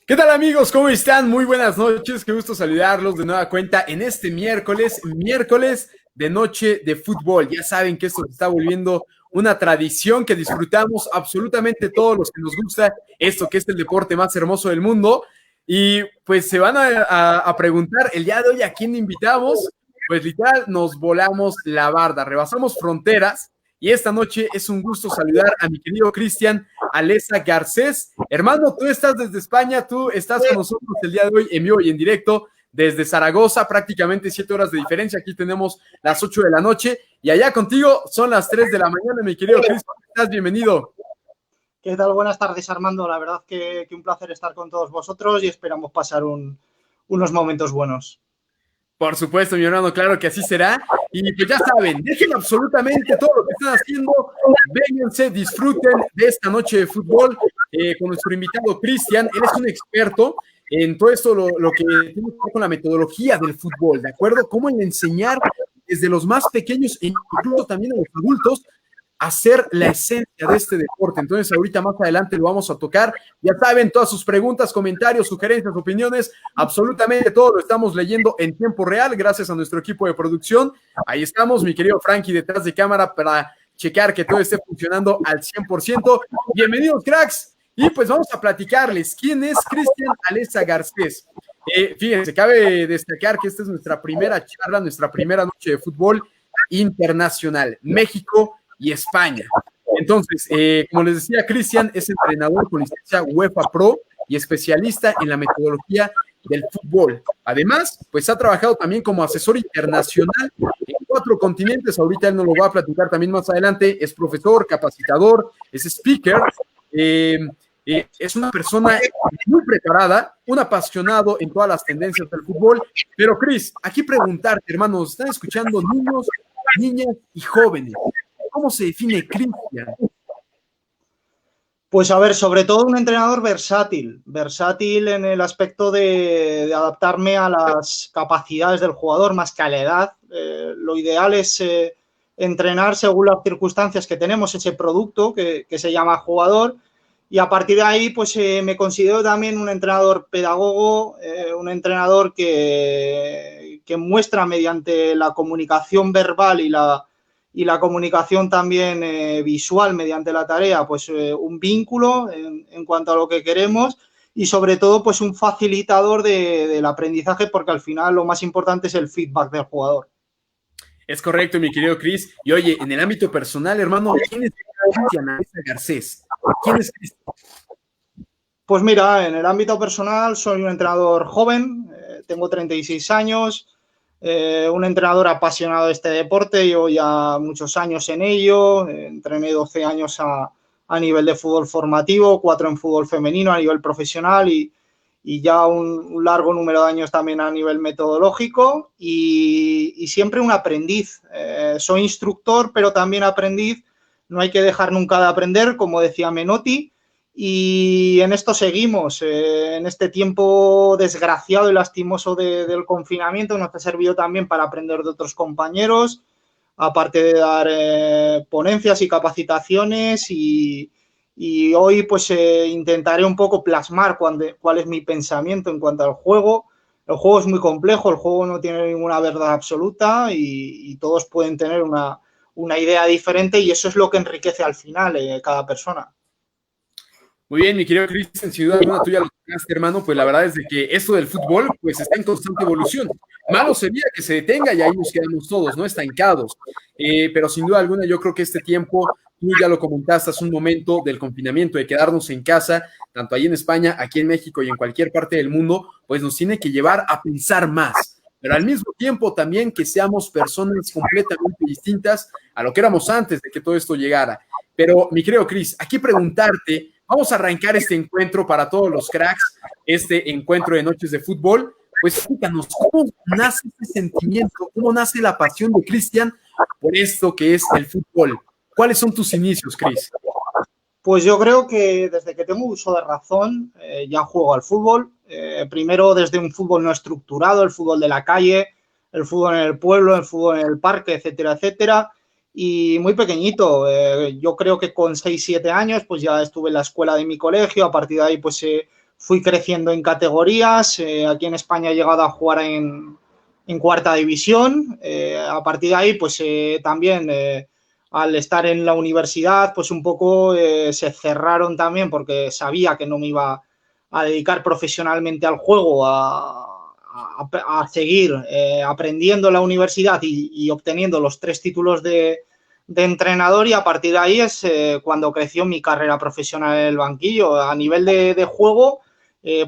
¿Qué tal amigos? ¿Cómo están? Muy buenas noches, qué gusto saludarlos de nueva cuenta en este miércoles de noche de fútbol. Ya saben que esto se está volviendo una tradición que disfrutamos absolutamente todos los que nos gusta esto que es el deporte más hermoso del mundo. Y pues se van a preguntar el día de hoy a quién invitamos. Pues literal nos volamos la barda, rebasamos fronteras y esta noche es un gusto saludar a mi querido Cristian Alesa Garcés. Hermano, tú estás desde España, tú estás con nosotros el día de hoy en vivo y en directo desde Zaragoza, prácticamente 7 horas de diferencia. Aquí tenemos las 8 de la noche y allá contigo son las 3 de la mañana, mi querido Cristian. ¿Cómo estás? Bienvenido. ¿Qué tal? Buenas tardes, Armando. La verdad que un placer estar con todos vosotros y esperamos pasar unos momentos buenos. Por supuesto, mi hermano, claro que así será. Y pues ya saben, dejen absolutamente todo lo que están haciendo, vénganse, disfruten de esta noche de fútbol con nuestro invitado Cristian. Él es un experto en todo esto, lo que tiene que ver con la metodología del fútbol, ¿de acuerdo? Cómo el enseñar desde los más pequeños e incluso también a los adultos hacer la esencia de este deporte. Entonces, ahorita más adelante lo vamos a tocar. Ya saben, todas sus preguntas, comentarios, sugerencias, opiniones, absolutamente todo lo estamos leyendo en tiempo real, gracias a nuestro equipo de producción. Ahí estamos, mi querido Frankie, detrás de cámara para checar que todo esté funcionando al 100%. Bienvenidos, cracks. Y pues vamos a platicarles quién es Cristian Alesa Garcés. Fíjense, cabe destacar que esta es nuestra primera charla, nuestra primera noche de fútbol internacional. México y España. Entonces, como les decía, Cristian es entrenador con licencia UEFA Pro y especialista en la metodología del fútbol. Además, pues ha trabajado también como asesor internacional en 4 continentes. Ahorita él nos lo va a platicar también más adelante. Es profesor, capacitador, es speaker. Es una persona muy preparada, un apasionado en todas las tendencias del fútbol. Pero, Cris, aquí preguntarte, hermanos, están escuchando niños, niñas y jóvenes. ¿Cómo se define Cristian? Pues a ver, sobre todo un entrenador versátil en el aspecto de adaptarme a las capacidades del jugador más que a la edad. Lo ideal es entrenar según las circunstancias que tenemos ese producto que se llama jugador y a partir de ahí pues me considero también un entrenador pedagogo, un entrenador que muestra mediante la comunicación verbal y la comunicación también visual mediante la tarea, pues un vínculo en cuanto a lo que queremos y sobre todo pues un facilitador del aprendizaje porque al final lo más importante es el feedback del jugador. Es correcto, mi querido Cris. Y oye, en el ámbito personal, hermano, ¿quién es Cristian Alesa Garcés? ¿Quién es Cristian? Pues mira, en el ámbito personal soy un entrenador joven, tengo 36 años, un entrenador apasionado de este deporte, llevo ya muchos años en ello, entrené 12 años a nivel de fútbol formativo, 4 en fútbol femenino a nivel profesional y ya un largo número de años también a nivel metodológico y siempre un aprendiz. Soy instructor, pero también aprendiz, no hay que dejar nunca de aprender, como decía Menotti, y en esto seguimos, en este tiempo desgraciado y lastimoso del confinamiento nos ha servido también para aprender de otros compañeros, aparte de dar ponencias y capacitaciones y hoy pues intentaré un poco plasmar cuál es mi pensamiento en cuanto al juego. El juego es muy complejo, el juego no tiene ninguna verdad absoluta y todos pueden tener una idea diferente y eso es lo que enriquece al final cada persona. Muy bien, mi querido Cristian, sin duda alguna tú ya lo tocaste, hermano, pues la verdad es de que esto del fútbol pues está en constante evolución. Malo sería que se detenga y ahí nos quedamos todos, ¿no? Estancados. Pero sin duda alguna yo creo que este tiempo, tú ya lo comentaste hace un momento del confinamiento, de quedarnos en casa, tanto ahí en España, aquí en México y en cualquier parte del mundo, pues nos tiene que llevar a pensar más. Pero al mismo tiempo también que seamos personas completamente distintas a lo que éramos antes de que todo esto llegara. Pero, mi querido Cris, aquí preguntarte, vamos a arrancar este encuentro para todos los cracks, este encuentro de noches de fútbol. Pues explícanos, ¿cómo nace este sentimiento? ¿Cómo nace la pasión de Cristian por esto que es el fútbol? ¿Cuáles son tus inicios, Cris? Pues yo creo que desde que tengo uso de razón ya juego al fútbol. Primero desde un fútbol no estructurado, el fútbol de la calle, el fútbol en el pueblo, el fútbol en el parque, etcétera, etcétera. Y muy pequeñito, yo creo que con 6-7 años pues ya estuve en la escuela de mi colegio, a partir de ahí pues fui creciendo en categorías. Aquí en España he llegado a jugar en cuarta división. A partir de ahí, pues también al estar en la universidad, pues un poco se cerraron también porque sabía que no me iba a dedicar profesionalmente al juego, a seguir aprendiendo en la universidad y obteniendo los 3 títulos de entrenador, y a partir de ahí es cuando creció mi carrera profesional en el banquillo. A nivel de juego,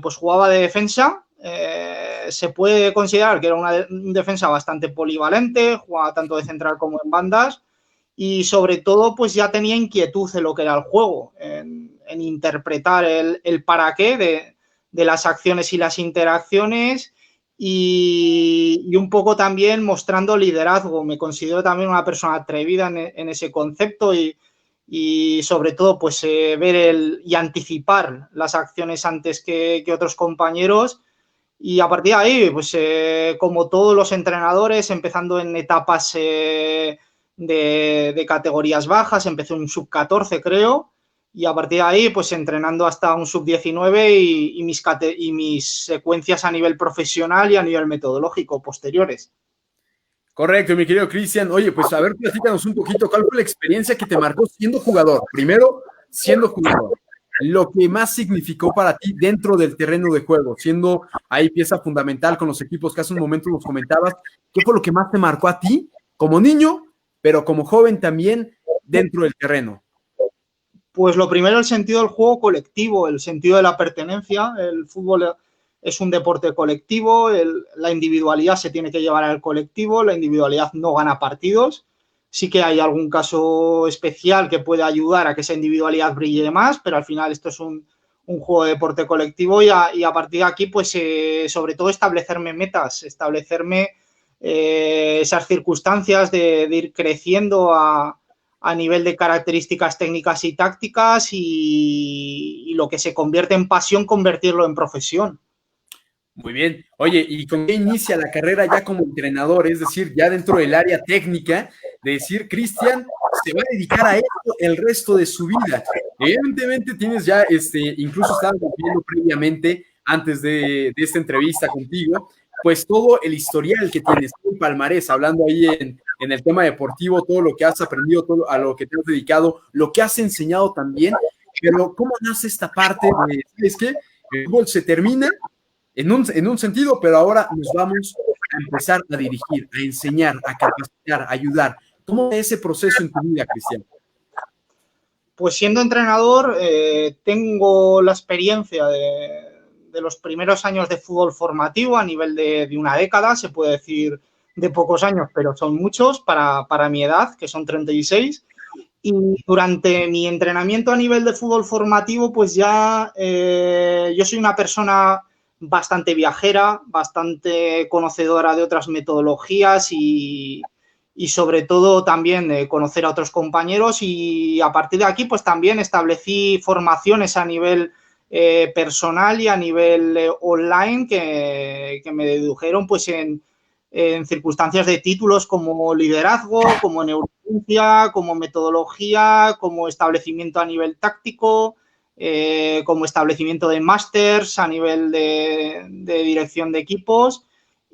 pues jugaba de defensa. Se puede considerar que era un defensa bastante polivalente, jugaba tanto de central como en bandas, y sobre todo pues ya tenía inquietud en lo que era el juego, en interpretar el para qué de las acciones y las interacciones, y un poco también mostrando liderazgo. Me considero también una persona atrevida en ese concepto, y sobre todo pues ver y anticipar las acciones antes que otros compañeros. Y a partir de ahí, pues como todos los entrenadores, empezando en etapas de categorías bajas, empecé un sub-14 creo, y a partir de ahí pues entrenando hasta un sub-19 y mis secuencias a nivel profesional y a nivel metodológico posteriores. Correcto, mi querido Cristian. Oye, pues a ver, platícanos un poquito, ¿cuál fue la experiencia que te marcó siendo jugador? Primero, siendo jugador, lo que más significó para ti dentro del terreno de juego, siendo ahí pieza fundamental con los equipos que hace un momento nos comentabas. ¿Qué fue lo que más te marcó a ti como niño, pero como joven también dentro del terreno? Pues lo primero, el sentido del juego colectivo, el sentido de la pertenencia. El fútbol es un deporte colectivo, la individualidad se tiene que llevar al colectivo, la individualidad no gana partidos. Sí que hay algún caso especial que puede ayudar a que esa individualidad brille más, pero al final esto es un juego de deporte colectivo, y a partir de aquí, pues sobre todo establecerme metas, establecerme esas circunstancias de ir creciendo a nivel de características técnicas y tácticas, y lo que se convierte en pasión, convertirlo en profesión. Muy bien. Oye, ¿y con qué inicia la carrera ya como entrenador? Es decir, ya dentro del área técnica, de decir, Cristian se va a dedicar a esto el resto de su vida. Evidentemente tienes ya, incluso estábamos viendo previamente, antes de esta entrevista contigo, pues todo el historial que tienes, el palmarés, hablando ahí en el tema deportivo, todo lo que has aprendido, todo a lo que te has dedicado, lo que has enseñado también, pero ¿cómo nace esta parte de, ¿sabes qué? El fútbol se termina en un sentido, pero ahora nos vamos a empezar a dirigir, a enseñar, a capacitar, a ayudar. ¿Cómo es ese proceso en tu vida, Cristian? Pues siendo entrenador, tengo la experiencia de los primeros años de fútbol formativo a nivel de una década, se puede decir de pocos años, pero son muchos para mi edad, que son 36. Y durante mi entrenamiento a nivel de fútbol formativo, pues ya yo soy una persona bastante viajera, bastante conocedora de otras metodologías, y sobre todo también conocer a otros compañeros, y a partir de aquí pues también establecí formaciones a nivel personal y a nivel online que me dedujeron pues en circunstancias de títulos como liderazgo, como neurociencia, como metodología, como establecimiento a nivel táctico, como establecimiento de másters a nivel de dirección de equipos.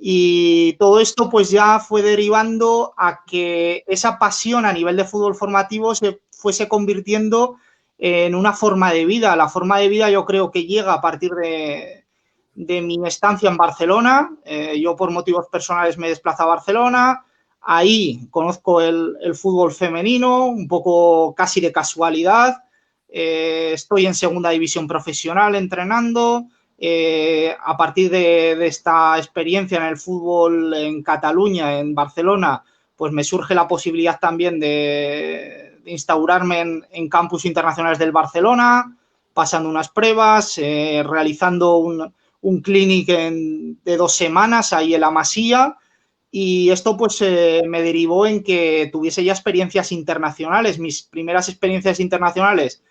Y todo esto pues ya fue derivando a que esa pasión a nivel de fútbol formativo se fuese convirtiendo en una forma de vida. La forma de vida yo creo que llega a partir de mi estancia en Barcelona. Yo por motivos personales me desplazo a Barcelona. Ahí conozco el fútbol femenino, un poco casi de casualidad. Estoy en segunda división profesional entrenando. A partir de esta experiencia en el fútbol en Cataluña, en Barcelona, pues me surge la posibilidad también de instaurarme en campus internacionales del Barcelona, pasando unas pruebas, realizando un clinic de 2 semanas ahí en la Masía, y esto pues me derivó en que tuviese ya experiencias internacionales. Mis primeras experiencias internacionales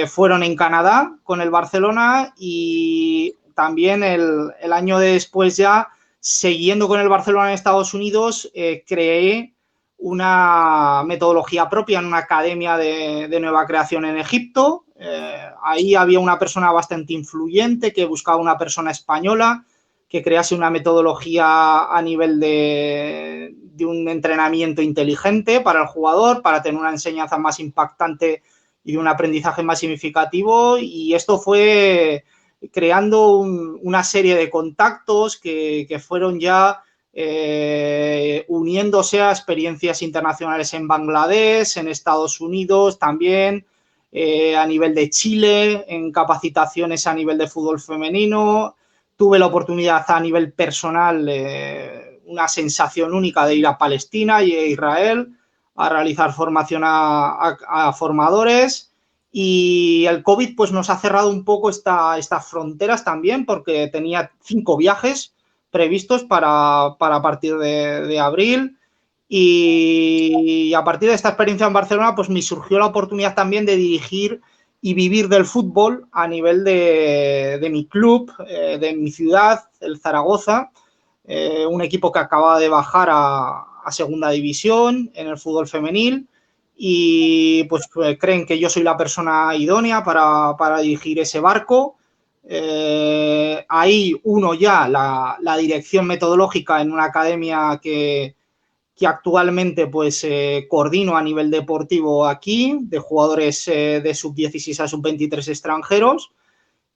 fueron en Canadá con el Barcelona, y también el año después, ya siguiendo con el Barcelona en Estados Unidos, creé una metodología propia en una academia de nueva creación en Egipto, Ahí había una persona bastante influyente que buscaba una persona española que crease una metodología a nivel de un entrenamiento inteligente para el jugador, para tener una enseñanza más impactante y un aprendizaje más significativo. Y esto fue creando una serie de contactos que fueron ya uniéndose a experiencias internacionales en Bangladesh, en Estados Unidos también, a nivel de Chile, en capacitaciones a nivel de fútbol femenino. Tuve la oportunidad a nivel personal, una sensación única de ir a Palestina y a Israel a realizar formación a formadores. Y el COVID pues, nos ha cerrado un poco estas fronteras también, porque tenía 5 viajes previstos para partir de abril. Y a partir de esta experiencia en Barcelona, pues me surgió la oportunidad también de dirigir y vivir del fútbol a nivel de mi club, de mi ciudad, el Zaragoza, un equipo que acaba de bajar a segunda división en el fútbol femenil, y pues creen que yo soy la persona idónea para dirigir ese barco. Ahí uno ya la dirección metodológica en una academia que actualmente pues coordino a nivel deportivo aquí, de jugadores de sub-16 a sub-23 extranjeros.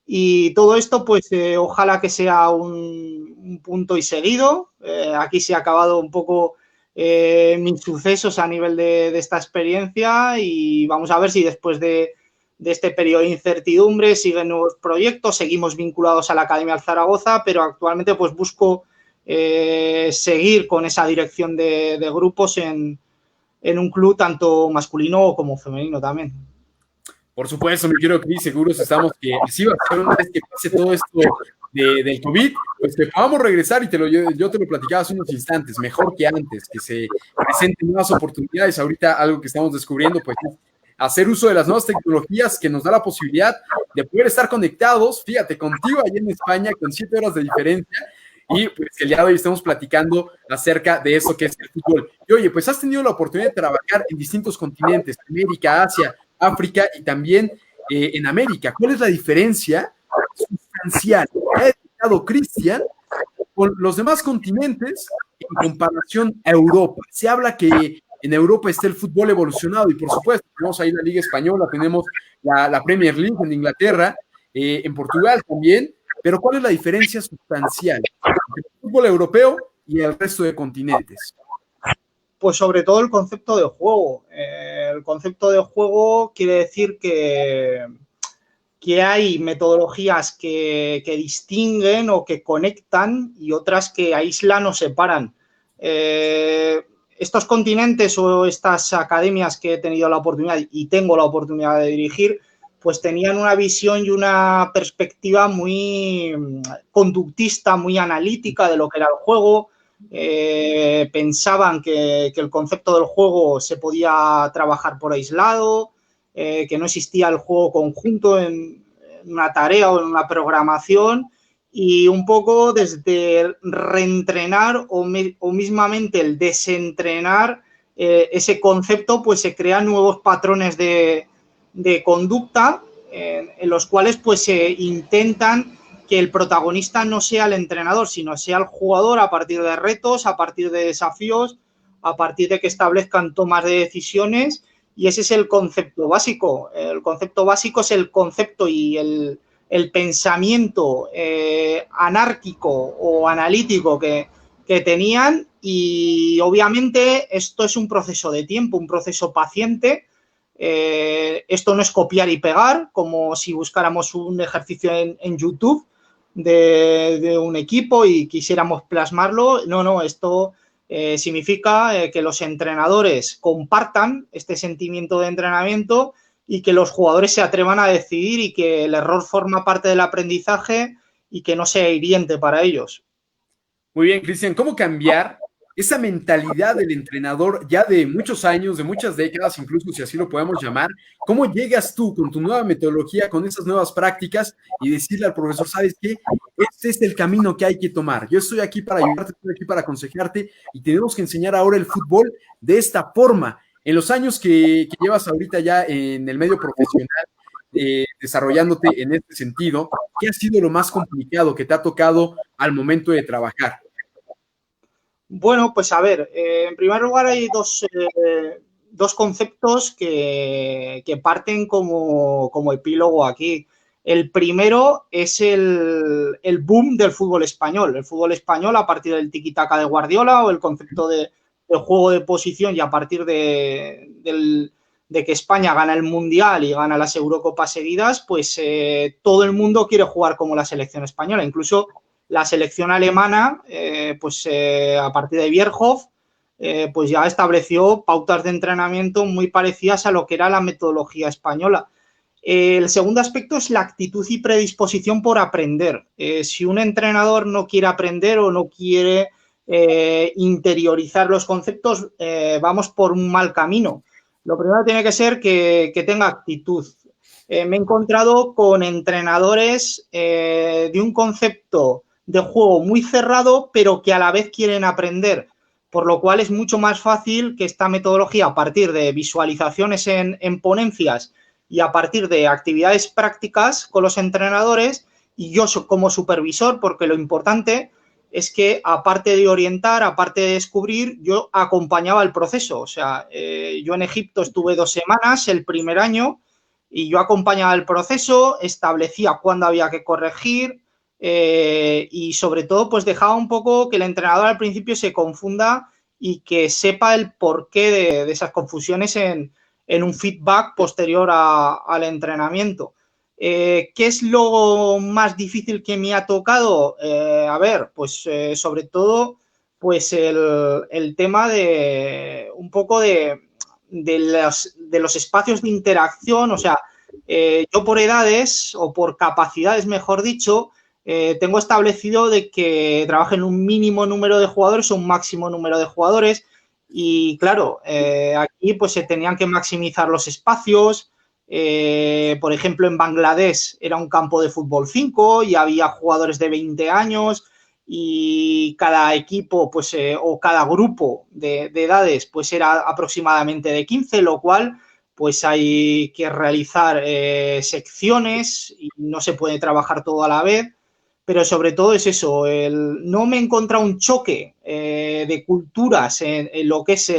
Y todo esto pues ojalá que sea un punto y seguido. Aquí se ha acabado un poco mis sucesos a nivel de esta experiencia, y vamos a ver si después de este periodo de incertidumbre siguen nuevos proyectos. Seguimos vinculados a la Academia del Zaragoza, pero actualmente pues busco seguir con esa dirección de grupos en un club tanto masculino como femenino también. Por supuesto, mi querido Cris, seguros estamos que así va a ser una vez que pase todo esto del COVID, pues que podamos regresar, y yo te lo platicaba hace unos instantes, mejor que antes, que se presenten nuevas oportunidades. Ahorita algo que estamos descubriendo, pues es hacer uso de las nuevas tecnologías que nos da la posibilidad de poder estar conectados, fíjate, contigo allá en España, con 7 horas de diferencia, y pues el día de hoy estamos platicando acerca de eso que es el fútbol. Y oye, pues has tenido la oportunidad de trabajar en distintos continentes, América, Asia, África y también en América. ¿Cuál es la diferencia sustancial que ha detectado Cristian con los demás continentes en comparación a Europa? Se habla que en Europa está el fútbol evolucionado, y por supuesto tenemos ahí la Liga Española, tenemos la Premier League en Inglaterra, en Portugal también, pero ¿cuál es la diferencia sustancial entre el fútbol europeo y el resto de continentes? Pues sobre todo el concepto de juego. El concepto de juego quiere decir que hay metodologías que distinguen o que conectan, y otras que aíslan o separan. Estos continentes o estas academias que he tenido la oportunidad y tengo la oportunidad de dirigir, pues tenían una visión y una perspectiva muy conductista, muy analítica de lo que era el juego. Pensaban que el concepto del juego se podía trabajar por aislado, que no existía el juego conjunto en una tarea o en una programación, y un poco desde reentrenar o mismamente el desentrenar ese concepto, pues se crean nuevos patrones de conducta en los cuales pues se intentan que el protagonista no sea el entrenador, sino sea el jugador, a partir de retos, a partir de desafíos, a partir de que establezcan tomas de decisiones. Y ese es el concepto básico. El concepto básico es el concepto y el pensamiento anárquico o analítico que tenían, y obviamente esto es un proceso de tiempo, un proceso paciente. Esto no es copiar y pegar, como si buscáramos un ejercicio en YouTube de un equipo y quisiéramos plasmarlo. No, esto significa que los entrenadores compartan este sentimiento de entrenamiento y que los jugadores se atrevan a decidir, y que el error forma parte del aprendizaje y que no sea hiriente para ellos. Muy bien, Cristian, ¿cómo cambiar esa mentalidad del entrenador ya de muchos años, de muchas décadas, incluso si así lo podemos llamar? ¿Cómo llegas tú con tu nueva metodología, con esas nuevas prácticas, y decirle al profesor, ¿sabes qué? Este es el camino que hay que tomar. Yo estoy aquí para ayudarte, estoy aquí para aconsejarte, y tenemos que enseñar ahora el fútbol de esta forma. En los años que llevas ahorita ya en el medio profesional, desarrollándote en este sentido, ¿qué ha sido lo más complicado que te ha tocado al momento de trabajar? Bueno, pues a ver, en primer lugar hay dos conceptos que parten como epílogo aquí. El primero es el boom del fútbol español. El fútbol español a partir del tiki-taka de Guardiola o el concepto del juego de posición y a partir de que España gana el Mundial y gana las Eurocopas seguidas, pues todo el mundo quiere jugar como la selección española. Incluso la selección alemana, a partir de Bierhoff, pues ya estableció pautas de entrenamiento muy parecidas a lo que era la metodología española. El segundo aspecto es la actitud y predisposición por aprender. Si un entrenador no quiere aprender o no quiere interiorizar los conceptos, vamos por un mal camino. Lo primero tiene que ser que tenga actitud. Me he encontrado con entrenadores de un concepto de juego muy cerrado, pero que a la vez quieren aprender, por lo cual es mucho más fácil que esta metodología, a partir de visualizaciones en ponencias y a partir de actividades prácticas con los entrenadores, y yo como supervisor, porque lo importante es que aparte de orientar, aparte de descubrir, yo acompañaba el proceso. O sea, yo en Egipto estuve 2 semanas el primer año y yo acompañaba el proceso, establecía cuándo había que corregir, y sobre todo pues dejaba un poco que el entrenador al principio se confunda y que sepa el porqué de esas confusiones en un feedback posterior al entrenamiento. ¿Qué es lo más difícil que me ha tocado? A ver, pues sobre todo pues el tema de un poco de los espacios de interacción. O sea, yo por edades o por capacidades, mejor dicho, tengo establecido de que trabajen un mínimo número de jugadores o un máximo número de jugadores y claro, aquí pues se tenían que maximizar los espacios. Por ejemplo, en Bangladesh era un campo de fútbol 5 y había jugadores de 20 años y cada equipo pues o cada grupo de edades pues era aproximadamente de 15, lo cual pues hay que realizar secciones y no se puede trabajar todo a la vez. Pero sobre todo es eso, no me he encontrado un choque de culturas en lo que es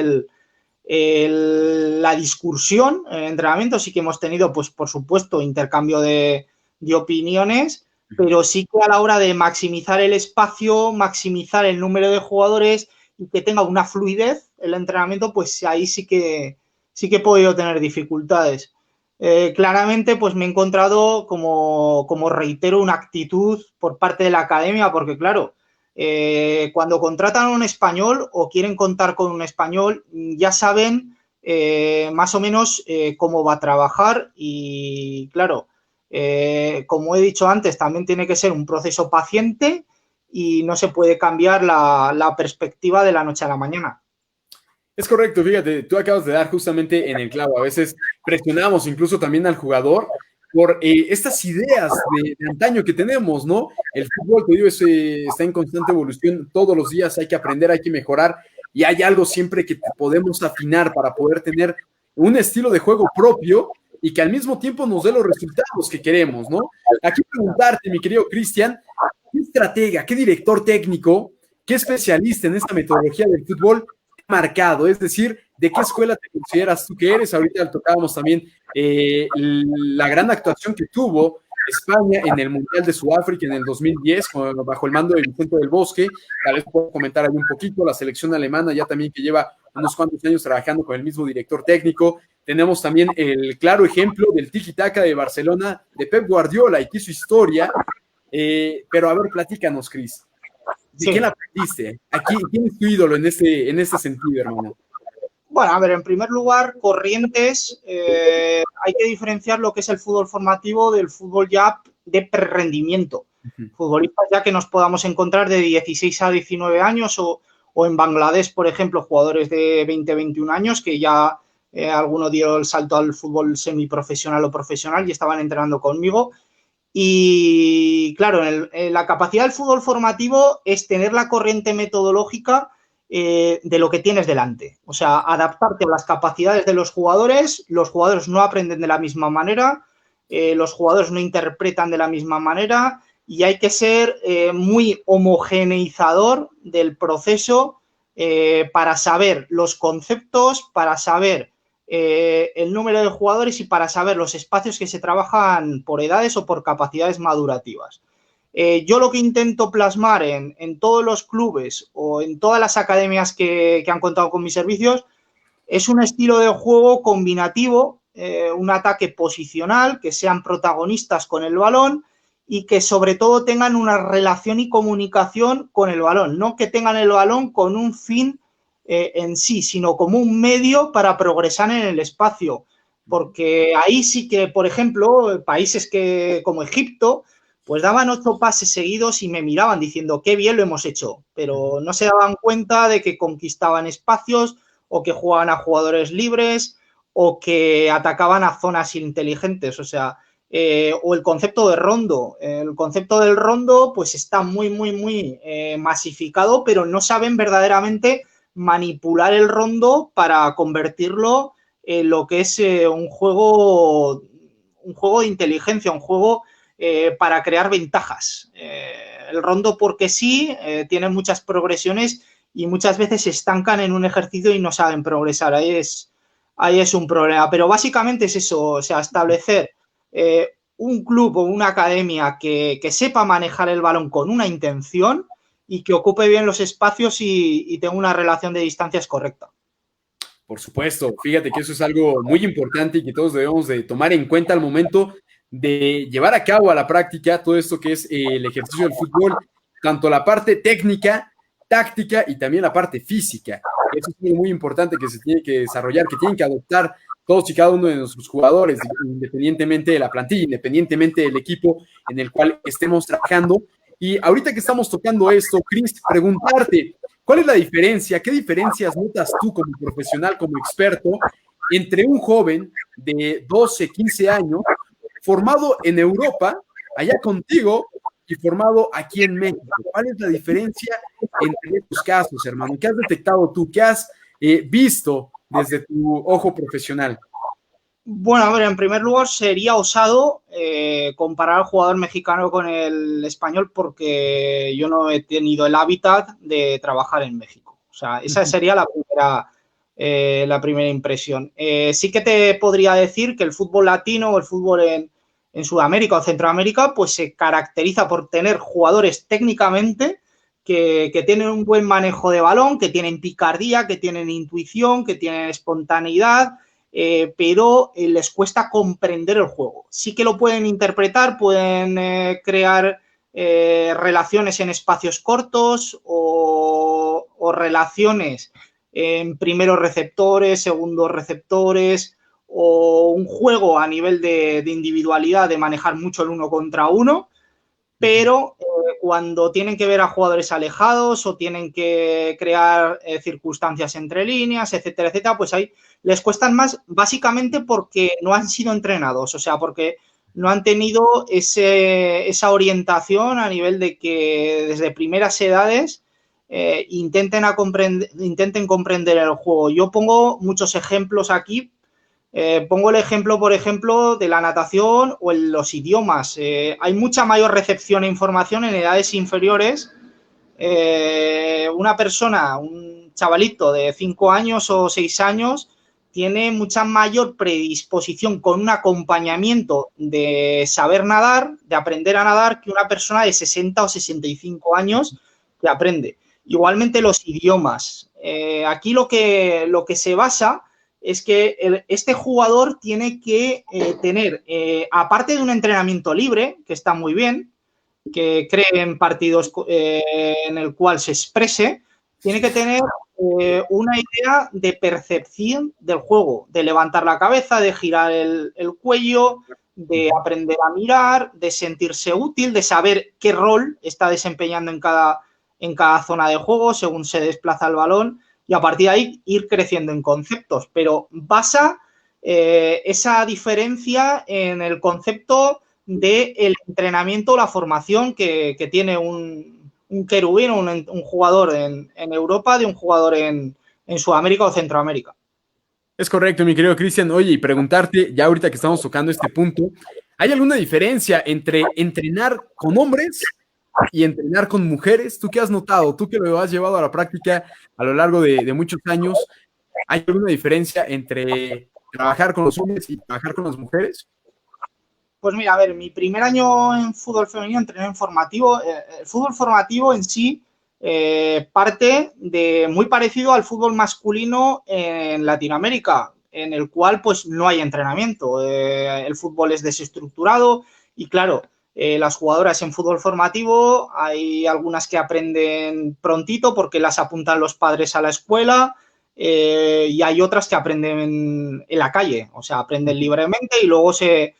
la discusión en el entrenamiento. Sí que hemos tenido, pues por supuesto, intercambio de opiniones, pero sí que a la hora de maximizar el espacio, maximizar el número de jugadores y que tenga una fluidez el entrenamiento, pues ahí sí que he podido tener dificultades. Claramente pues me he encontrado, como reitero, una actitud por parte de la academia, porque claro, cuando contratan a un español o quieren contar con un español, ya saben más o menos cómo va a trabajar y claro, como he dicho antes, también tiene que ser un proceso paciente y no se puede cambiar la perspectiva de la noche a la mañana. Es correcto, fíjate, tú acabas de dar justamente en el clavo. A veces presionamos incluso también al jugador por estas ideas de antaño que tenemos, ¿no? El fútbol, te digo, está en constante evolución. Todos los días hay que aprender, hay que mejorar y hay algo siempre que podemos afinar para poder tener un estilo de juego propio y que al mismo tiempo nos dé los resultados que queremos, ¿no? Aquí preguntarte, mi querido Cristian, ¿qué estratega, qué director técnico, qué especialista en esta metodología del fútbol marcado? Es decir, ¿de qué escuela te consideras tú que eres? Ahorita tocábamos también la gran actuación que tuvo España en el Mundial de Sudáfrica en el 2010 bajo el mando de Vicente del Bosque. Tal vez puedo comentar ahí un poquito. La selección alemana ya también que lleva unos cuantos años trabajando con el mismo director técnico. Tenemos también el claro ejemplo del tiki-taka de Barcelona de Pep Guardiola y que hizo historia. Pero a ver, platícanos, Cris. ¿De quién aprendiste? ¿Quién es tu ídolo en este sentido, hermano? Bueno, a ver, en primer lugar, corrientes, hay que diferenciar lo que es el fútbol formativo del fútbol ya de prerrendimiento. Futbolistas ya que nos podamos encontrar de 16 a 19 años o en Bangladesh, por ejemplo, jugadores de 20, 21 años que ya alguno dio el salto al fútbol semiprofesional o profesional y estaban entrenando conmigo. Y claro, la capacidad del fútbol formativo es tener la corriente metodológica de lo que tienes delante. O sea, adaptarte a las capacidades de los jugadores no aprenden de la misma manera, los jugadores no interpretan de la misma manera y hay que ser muy homogeneizador del proceso para saber los conceptos, para saber el número de jugadores y para saber los espacios que se trabajan por edades o por capacidades madurativas. Yo lo que intento plasmar en todos los clubes o en todas las academias que han contado con mis servicios es un estilo de juego combinativo, un ataque posicional, que sean protagonistas con el balón y que sobre todo tengan una relación y comunicación con el balón, no que tengan el balón con un fin en sí, sino como un medio para progresar en el espacio. Porque ahí sí que, por ejemplo, países como Egipto, pues daban 8 pases seguidos y me miraban diciendo qué bien lo hemos hecho, pero no se daban cuenta de que conquistaban espacios o que jugaban a jugadores libres o que atacaban a zonas inteligentes, o sea, o el concepto de rondo. El concepto del rondo pues está muy masificado, pero no saben verdaderamente manipular el rondo para convertirlo en lo que es un juego de inteligencia, un juego para crear ventajas. El rondo porque sí, tiene muchas progresiones y muchas veces se estancan en un ejercicio y no saben progresar. Ahí es un problema. Pero básicamente es eso, o sea, establecer un club o una academia que sepa manejar el balón con una intención y que ocupe bien los espacios y tenga una relación de distancias correcta. Por supuesto, fíjate que eso es algo muy importante y que todos debemos de tomar en cuenta al momento de llevar a cabo a la práctica todo esto que es el ejercicio del fútbol, tanto la parte técnica, táctica y también la parte física. Eso es muy importante que se tiene que desarrollar, que tienen que adoptar todos y cada uno de nuestros jugadores, independientemente de la plantilla, independientemente del equipo en el cual estemos trabajando. Y ahorita que estamos tocando esto, Chris, preguntarte, ¿cuál es la diferencia? ¿Qué diferencias notas tú como profesional, como experto, entre un joven de 12, 15 años formado en Europa, allá contigo, y formado aquí en México? ¿Cuál es la diferencia entre estos casos, hermano? ¿Qué has detectado tú? ¿Qué has visto desde tu ojo profesional? Bueno, a ver, en primer lugar sería osado comparar al jugador mexicano con el español porque yo no he tenido el hábitat de trabajar en México. O sea, esa sería la primera impresión. Sí que te podría decir que el fútbol latino o el fútbol en Sudamérica o Centroamérica pues se caracteriza por tener jugadores técnicamente que tienen un buen manejo de balón, que tienen picardía, que tienen intuición, que tienen espontaneidad, pero les cuesta comprender el juego. Sí que lo pueden interpretar, pueden crear relaciones en espacios cortos o relaciones en primeros receptores, segundos receptores, o un juego a nivel de individualidad, de manejar mucho el uno contra uno, pero cuando tienen que ver a jugadores alejados o tienen que crear circunstancias entre líneas, etcétera, etcétera, pues ahí les cuestan más básicamente porque no han sido entrenados, o sea, porque no han tenido esa orientación a nivel de que desde primeras edades intenten comprender el juego. Yo pongo muchos ejemplos aquí. Pongo el ejemplo, por ejemplo, de la natación o en los idiomas. Hay mucha mayor recepción e información en edades inferiores. Una persona, un chavalito de 5 años o 6 años, tiene mucha mayor predisposición con un acompañamiento de saber nadar, de aprender a nadar, que una persona de 60 o 65 años que aprende. Igualmente los idiomas. Aquí lo que se basa es que este jugador tiene que tener, aparte de un entrenamiento libre, que está muy bien, que cree en partidos en el cual se exprese, tiene que tener una idea de percepción del juego, de levantar la cabeza, de girar el cuello, de aprender a mirar, de sentirse útil, de saber qué rol está desempeñando en cada zona de juego según se desplaza el balón. Y a partir de ahí ir creciendo en conceptos, pero basa esa diferencia en el concepto del entrenamiento o la formación que tiene un querubín, un jugador en Europa de un jugador en Sudamérica o Centroamérica. Es correcto, mi querido Cristian. Oye, y preguntarte, ya ahorita que estamos tocando este punto, ¿Hay alguna diferencia entre entrenar con hombres y entrenar con mujeres? ¿Tú qué has notado? Tú que lo has llevado a la práctica a lo largo de muchos años, ¿hay alguna diferencia entre trabajar con los hombres y trabajar con las mujeres? Pues mira, a ver, mi primer año en fútbol femenino entrené en formativo. El fútbol formativo en sí parte de muy parecido al fútbol masculino en Latinoamérica, en el cual pues no hay entrenamiento. El fútbol es desestructurado y claro, las jugadoras en fútbol formativo hay algunas que aprenden prontito porque las apuntan los padres a la escuela. Y hay otras que aprenden en la calle, o sea, aprenden libremente y luego se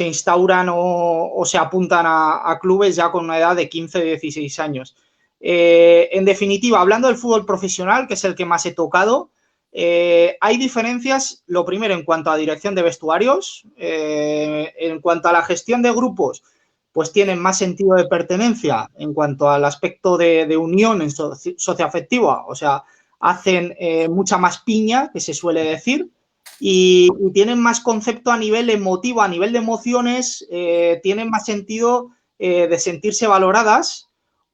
instauran o se apuntan a clubes ya con una edad de 15, 16 años. En definitiva, hablando del fútbol profesional, que es el que más he tocado, hay diferencias, lo primero, en cuanto a dirección de vestuarios, en cuanto a la gestión de grupos, pues tienen más sentido de pertenencia en cuanto al aspecto de unión socioafectiva, o sea, hacen mucha más piña, que se suele decir, y tienen más concepto a nivel emotivo, a nivel de emociones, tienen más sentido de sentirse valoradas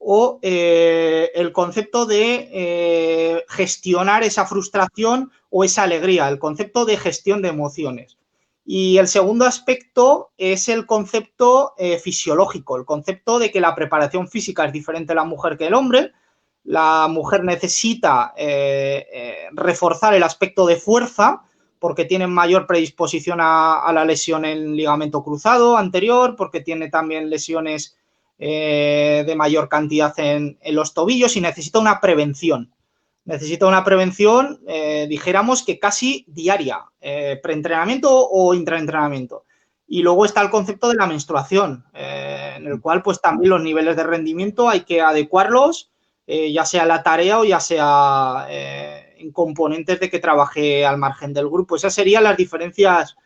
o el concepto de gestionar esa frustración o esa alegría, el concepto de gestión de emociones. Y el segundo aspecto es el concepto fisiológico, el concepto de que la preparación física es diferente en la mujer que el hombre. La mujer necesita reforzar el aspecto de fuerza porque tienen mayor predisposición a la lesión en ligamento cruzado anterior, porque tiene también lesiones de mayor cantidad en los tobillos y necesita una prevención. Necesita una prevención, dijéramos que casi diaria, preentrenamiento o intraentrenamiento. Y luego está el concepto de la menstruación, en el cual pues también los niveles de rendimiento hay que adecuarlos, ya sea la tarea o ya sea en componentes de que trabaje al margen del grupo. Esas serían las diferencias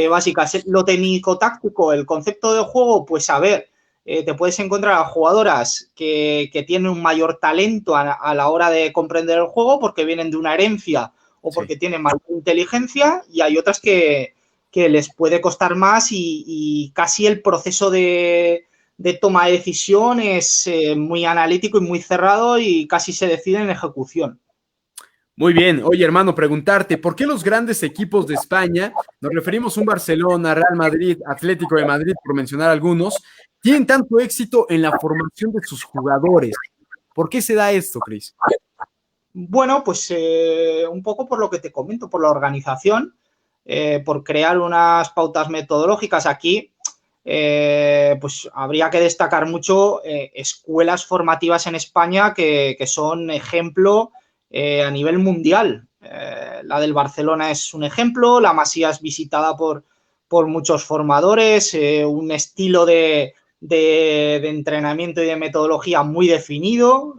básicas. Lo técnico-táctico, el concepto de juego, pues a ver, te puedes encontrar a jugadoras que tienen un mayor talento a la hora de comprender el juego porque vienen de una herencia o porque tienen mayor inteligencia, y hay otras que les puede costar más y casi el proceso de toma de decisión es muy analítico y muy cerrado y casi se decide en ejecución. Muy bien. Oye, hermano, preguntarte, ¿por qué los grandes equipos de España, nos referimos a un Barcelona, Real Madrid, Atlético de Madrid, por mencionar algunos, tienen tanto éxito en la formación de sus jugadores? ¿Por qué se da esto, Cris? Bueno, pues un poco por lo que te comento, por la organización, por crear unas pautas metodológicas. Aquí pues habría que destacar mucho escuelas formativas en España que son ejemplo a nivel mundial. La del Barcelona es un ejemplo, la Masía es visitada por muchos formadores, un estilo de entrenamiento y de metodología muy definido,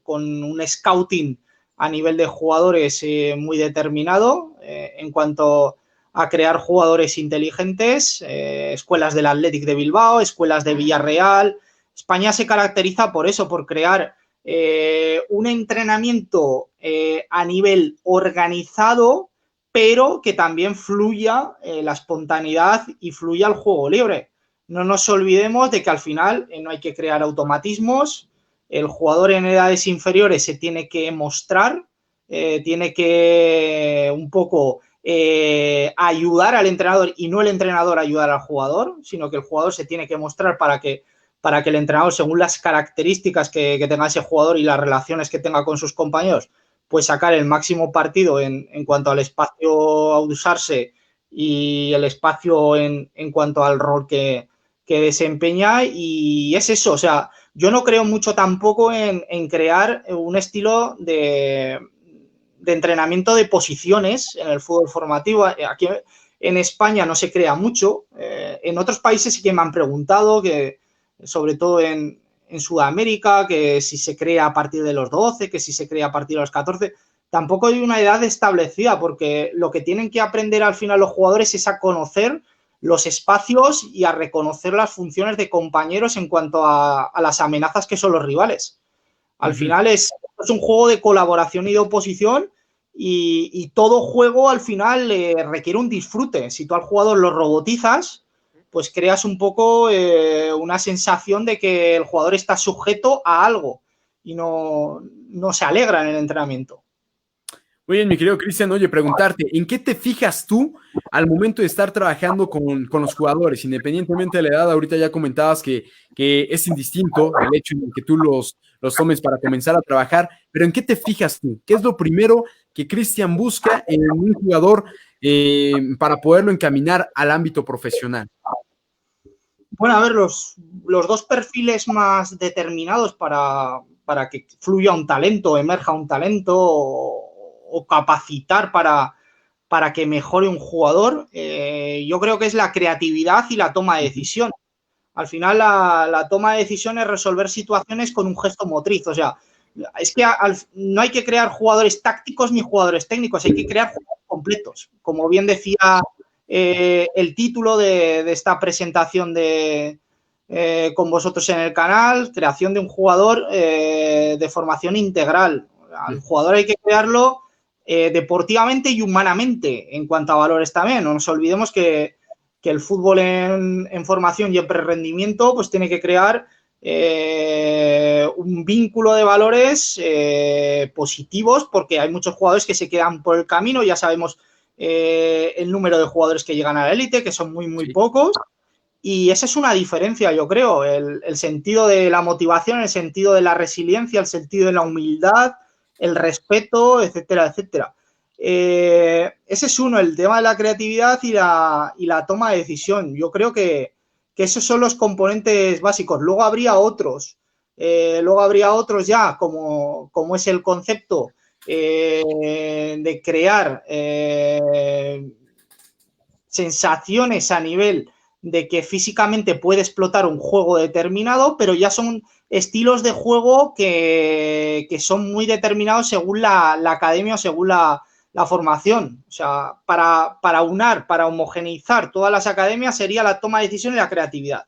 con un scouting a nivel de jugadores muy determinado en cuanto a crear jugadores inteligentes, escuelas del Athletic de Bilbao, escuelas de Villarreal. España se caracteriza por eso, por crear un entrenamiento a nivel organizado, pero que también fluya la espontaneidad y fluya el juego libre. No nos olvidemos de que al final no hay que crear automatismos. El jugador en edades inferiores se tiene que mostrar, tiene que un poco ayudar al entrenador y no el entrenador ayudar al jugador, sino que el jugador se tiene que mostrar para que el entrenador, según las características que tenga ese jugador y las relaciones que tenga con sus compañeros, pues sacar el máximo partido en cuanto al espacio a usarse y el espacio en cuanto al rol que desempeña. Y es eso, o sea, yo no creo mucho tampoco en crear un estilo de entrenamiento de posiciones en el fútbol formativo. Aquí en España no se crea mucho. En otros países sí que me han preguntado, que sobre todo en Sudamérica, que si se crea a partir de los 12, que si se crea a partir de los 14. Tampoco hay una edad establecida, porque lo que tienen que aprender al final los jugadores es a conocer los espacios y a reconocer las funciones de compañeros en cuanto a las amenazas que son los rivales. Al final es un juego de colaboración y de oposición, y todo juego al final requiere un disfrute. Si tú al jugador lo robotizas, pues creas un poco una sensación de que el jugador está sujeto a algo y no se alegra en el entrenamiento. Muy bien, mi querido Cristian, oye, preguntarte, ¿en qué te fijas tú al momento de estar trabajando con los jugadores? Independientemente de la edad, ahorita ya comentabas que es indistinto el hecho en que tú los tomes para comenzar a trabajar, pero ¿en qué te fijas tú? ¿Qué es lo primero que Cristian busca en un jugador para poderlo encaminar al ámbito profesional? Bueno, a ver, los dos perfiles más determinados para que fluya un talento, emerja un talento o capacitar para que mejore un jugador, yo creo que es la creatividad y la toma de decisión. Al final, la toma de decisión es resolver situaciones con un gesto motriz. O sea, es que no hay que crear jugadores tácticos ni jugadores técnicos, hay que crear jugadores completos. Como bien decía el título de esta presentación con vosotros en el canal, creación de un jugador de formación integral. Al jugador hay que crearlo deportivamente y humanamente en cuanto a valores también. No nos olvidemos que el fútbol en formación y en prerrendimiento pues tiene que crear un vínculo de valores positivos, porque hay muchos jugadores que se quedan por el camino. Ya sabemos el número de jugadores que llegan a la élite, que son muy pocos, y esa es una diferencia, yo creo, el sentido de la motivación, el sentido de la resiliencia, el sentido de la humildad, el respeto, etcétera, etcétera. Ese es uno, el tema de la creatividad y la toma de decisión. Yo creo que esos son los componentes básicos. Luego habría otros ya, como es el concepto de crear sensaciones a nivel de que físicamente puede explotar un juego determinado, pero ya son estilos de juego que son muy determinados según la academia o según la formación. O sea, para homogeneizar todas las academias sería la toma de decisión y la creatividad.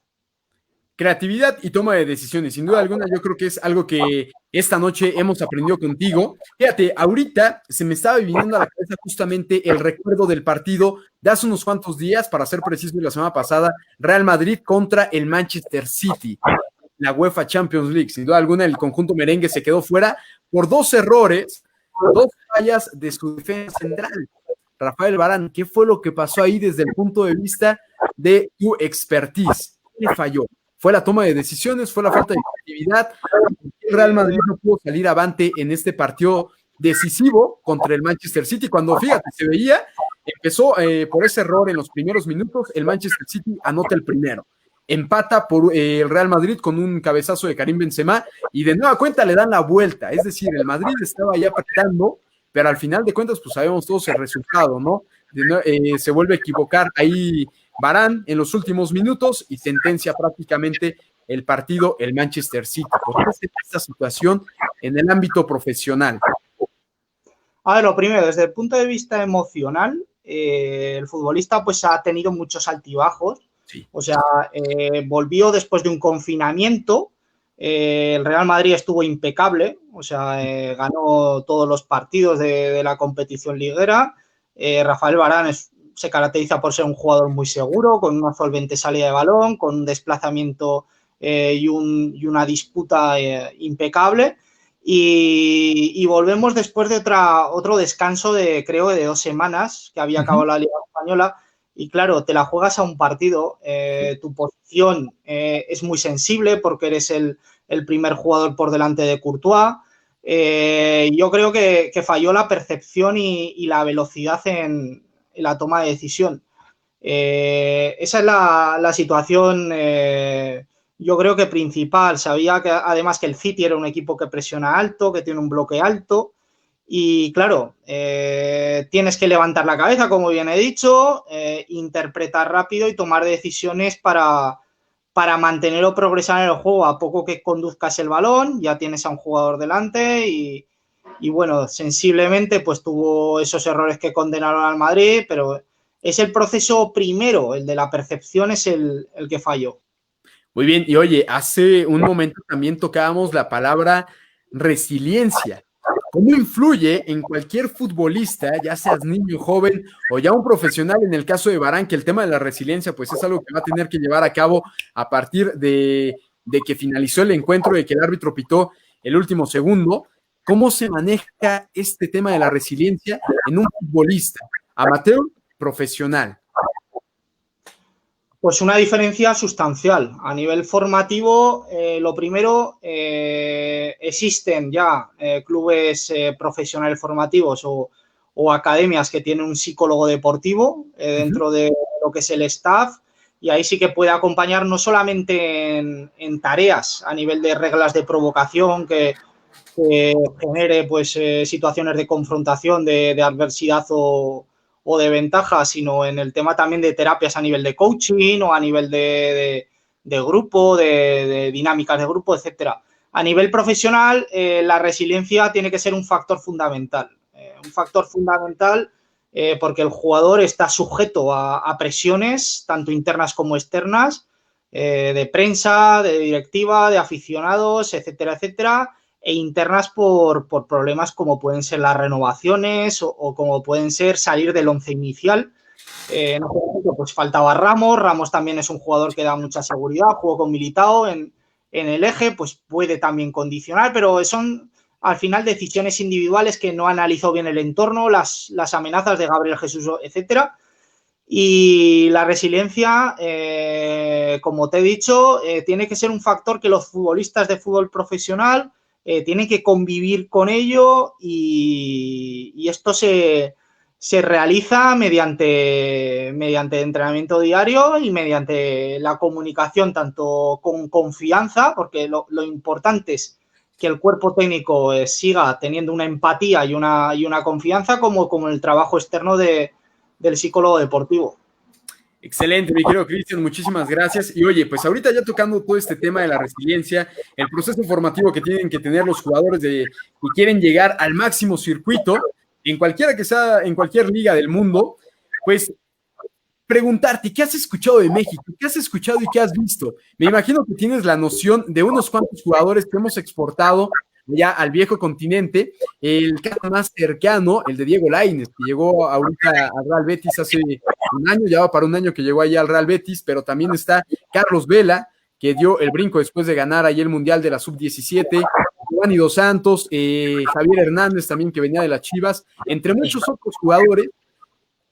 Creatividad y toma de decisiones. Sin duda alguna, yo creo que es algo que esta noche hemos aprendido contigo. Fíjate, ahorita se me estaba viniendo a la cabeza justamente el recuerdo del partido de hace unos cuantos días, para ser preciso, la semana pasada, Real Madrid contra el Manchester City, la UEFA Champions League. Sin duda alguna, el conjunto merengue se quedó fuera por 2 errores, 2 fallas de su defensa central. Rafael Varane, ¿qué fue lo que pasó ahí desde el punto de vista de tu expertise? ¿Qué falló? ¿Fue la toma de decisiones? ¿Fue la falta de creatividad? El Real Madrid no pudo salir avante en este partido decisivo contra el Manchester City, cuando, fíjate, se veía, empezó por ese error en los primeros minutos, el Manchester City anota el primero, empata por el Real Madrid con un cabezazo de Karim Benzema, y de nueva cuenta le dan la vuelta. Es decir, el Madrid estaba ya apretando, pero al final de cuentas, pues sabemos todos el resultado, ¿no? Se vuelve a equivocar ahí Varane en los últimos minutos y sentencia prácticamente el partido el Manchester City. ¿Por qué se da esta situación en el ámbito profesional? A ver, lo primero, desde el punto de vista emocional, el futbolista pues ha tenido muchos altibajos. Sí. O sea, volvió después de un confinamiento. El Real Madrid estuvo impecable, o sea, ganó todos los partidos de la competición liguera. Rafael Varane se caracteriza por ser un jugador muy seguro, con una solvente salida de balón, con un desplazamiento y una disputa impecable. Y volvemos después de otro descanso creo de 2 semanas que había acabado la Liga Española. Y claro, te la juegas a un partido, tu posición es muy sensible porque eres el primer jugador por delante de Courtois. Yo creo que falló la percepción y la velocidad en la toma de decisión. Esa es la situación, yo creo que principal. Sabía que además que el City era un equipo que presiona alto, que tiene un bloque alto. Y claro, tienes que levantar la cabeza, como bien he dicho, interpretar rápido y tomar decisiones para mantener o progresar en el juego. A poco que conduzcas el balón, ya tienes a un jugador delante y bueno, sensiblemente pues tuvo esos errores que condenaron al Madrid, pero es el proceso primero, el de la percepción es el que falló. Muy bien, y oye, hace un momento también tocábamos la palabra resiliencia. ¿Cómo influye en cualquier futbolista, ya seas niño, joven o ya un profesional, en el caso de Varane, que el tema de la resiliencia pues es algo que va a tener que llevar a cabo a partir de que finalizó el encuentro, de que el árbitro pitó el último segundo? ¿Cómo se maneja este tema de la resiliencia en un futbolista amateur profesional? Pues una diferencia sustancial. A nivel formativo, lo primero, existen ya clubes profesionales formativos o academias que tienen un psicólogo deportivo dentro de lo que es el staff, y ahí sí que puede acompañar no solamente en tareas a nivel de reglas de provocación que genere pues situaciones de confrontación, de adversidad o de ventaja, sino en el tema también de terapias a nivel de coaching o a nivel de grupo, de dinámicas de grupo, etcétera. A nivel profesional, la resiliencia tiene que ser un factor fundamental. Porque el jugador está sujeto a presiones, tanto internas como externas, de prensa, de directiva, de aficionados, etcétera, etcétera, e internas por problemas como pueden ser las renovaciones o como pueden ser salir del once inicial. En este momento, pues faltaba Ramos también es un jugador que da mucha seguridad, jugó con Militao en el eje, pues puede también condicionar, pero son al final decisiones individuales que no analizó bien el entorno, las amenazas de Gabriel Jesús, etcétera. Y la resiliencia, como te he dicho, tiene que ser un factor que los futbolistas de fútbol profesional tienen que convivir con ello, y esto se realiza mediante entrenamiento diario y mediante la comunicación, tanto con confianza, porque lo importante es que el cuerpo técnico siga teniendo una empatía y una confianza, como el trabajo externo del psicólogo deportivo. Excelente, mi querido Cristian, muchísimas gracias. Y oye, pues ahorita ya tocando todo este tema de la resiliencia, el proceso formativo que tienen que tener los jugadores que quieren llegar al máximo circuito, en cualquiera que sea, en cualquier liga del mundo, pues preguntarte, ¿qué has escuchado de México? ¿Qué has escuchado y qué has visto? Me imagino que tienes la noción de unos cuantos jugadores que hemos exportado ya al viejo continente. El caso más cercano, el de Diego Lainez, que llegó ahorita al Real Betis hace un año, ya va para un año que llegó allá al Real Betis, pero también está Carlos Vela, que dio el brinco después de ganar ahí el Mundial de la Sub-17, Giovanni Dos Santos, Javier Hernández también, que venía de las Chivas, entre muchos otros jugadores.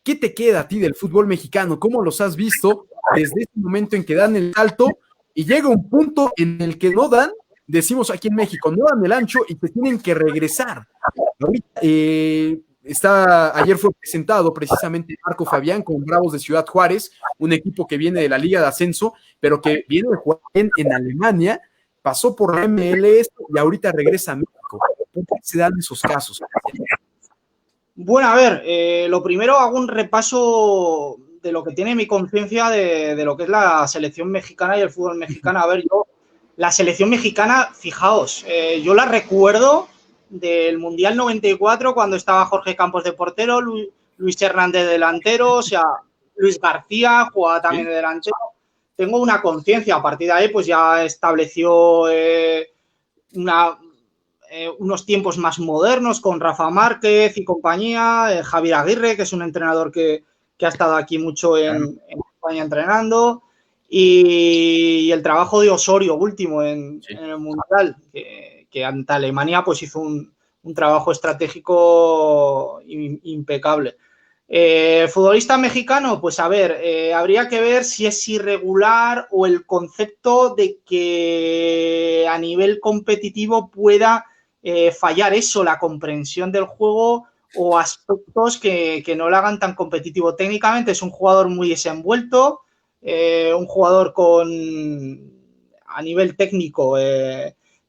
¿Qué te queda a ti del fútbol mexicano? ¿Cómo los has visto desde ese momento en que dan el salto y llega un punto en el que no dan, decimos aquí en México, no dan el ancho y te tienen que regresar? Ahorita, ayer fue presentado precisamente Marco Fabián con Bravos de Ciudad Juárez, un equipo que viene de la Liga de Ascenso, pero que viene de jugar en Alemania, pasó por la MLS y ahorita regresa a México. ¿Por qué se dan esos casos? Bueno, a ver, lo primero hago un repaso de lo que tiene mi conciencia de lo que es la selección mexicana y el fútbol mexicano. A ver, la selección mexicana, fijaos, yo la recuerdo del Mundial 94 cuando estaba Jorge Campos de portero, Luis Hernández de delantero, o sea, Luis García jugaba también de delantero. Tengo una conciencia, a partir de ahí pues ya estableció unos tiempos más modernos con Rafa Márquez y compañía, Javier Aguirre, que es un entrenador que ha estado aquí mucho en España entrenando, y el trabajo de Osorio último en el Mundial, que ante Alemania pues hizo un trabajo estratégico impecable. Futbolista mexicano, pues a ver, habría que ver si es irregular o el concepto de que a nivel competitivo pueda fallar eso, la comprensión del juego o aspectos que no lo hagan tan competitivo. Técnicamente es un jugador muy desenvuelto, un jugador a nivel técnico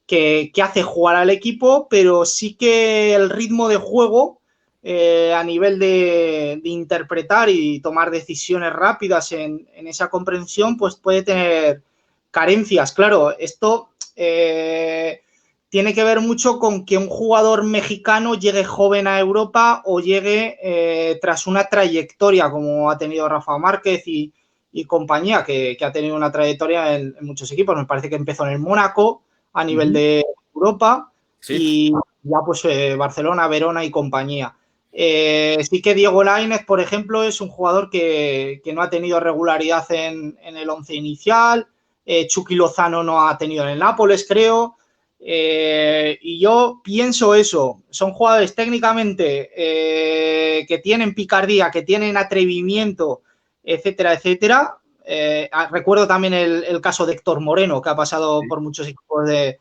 que hace jugar al equipo, pero sí que el ritmo de juego a nivel de interpretar y tomar decisiones rápidas en esa comprensión, pues puede tener carencias. Claro, esto tiene que ver mucho con que un jugador mexicano llegue joven a Europa o llegue tras una trayectoria como ha tenido Rafa Márquez y compañía, que ha tenido una trayectoria en muchos equipos. Me parece que empezó en el Mónaco a nivel de Europa, sí, ya pues Barcelona, Verona y compañía. Sí que Diego Lainez, por ejemplo, es un jugador que no ha tenido regularidad en el once inicial. Chucky Lozano no ha tenido en el Nápoles, creo. Y yo pienso eso. Son jugadores técnicamente que tienen picardía, que tienen atrevimiento, etcétera, etcétera. Recuerdo también el caso de Héctor Moreno, que ha pasado por muchos equipos de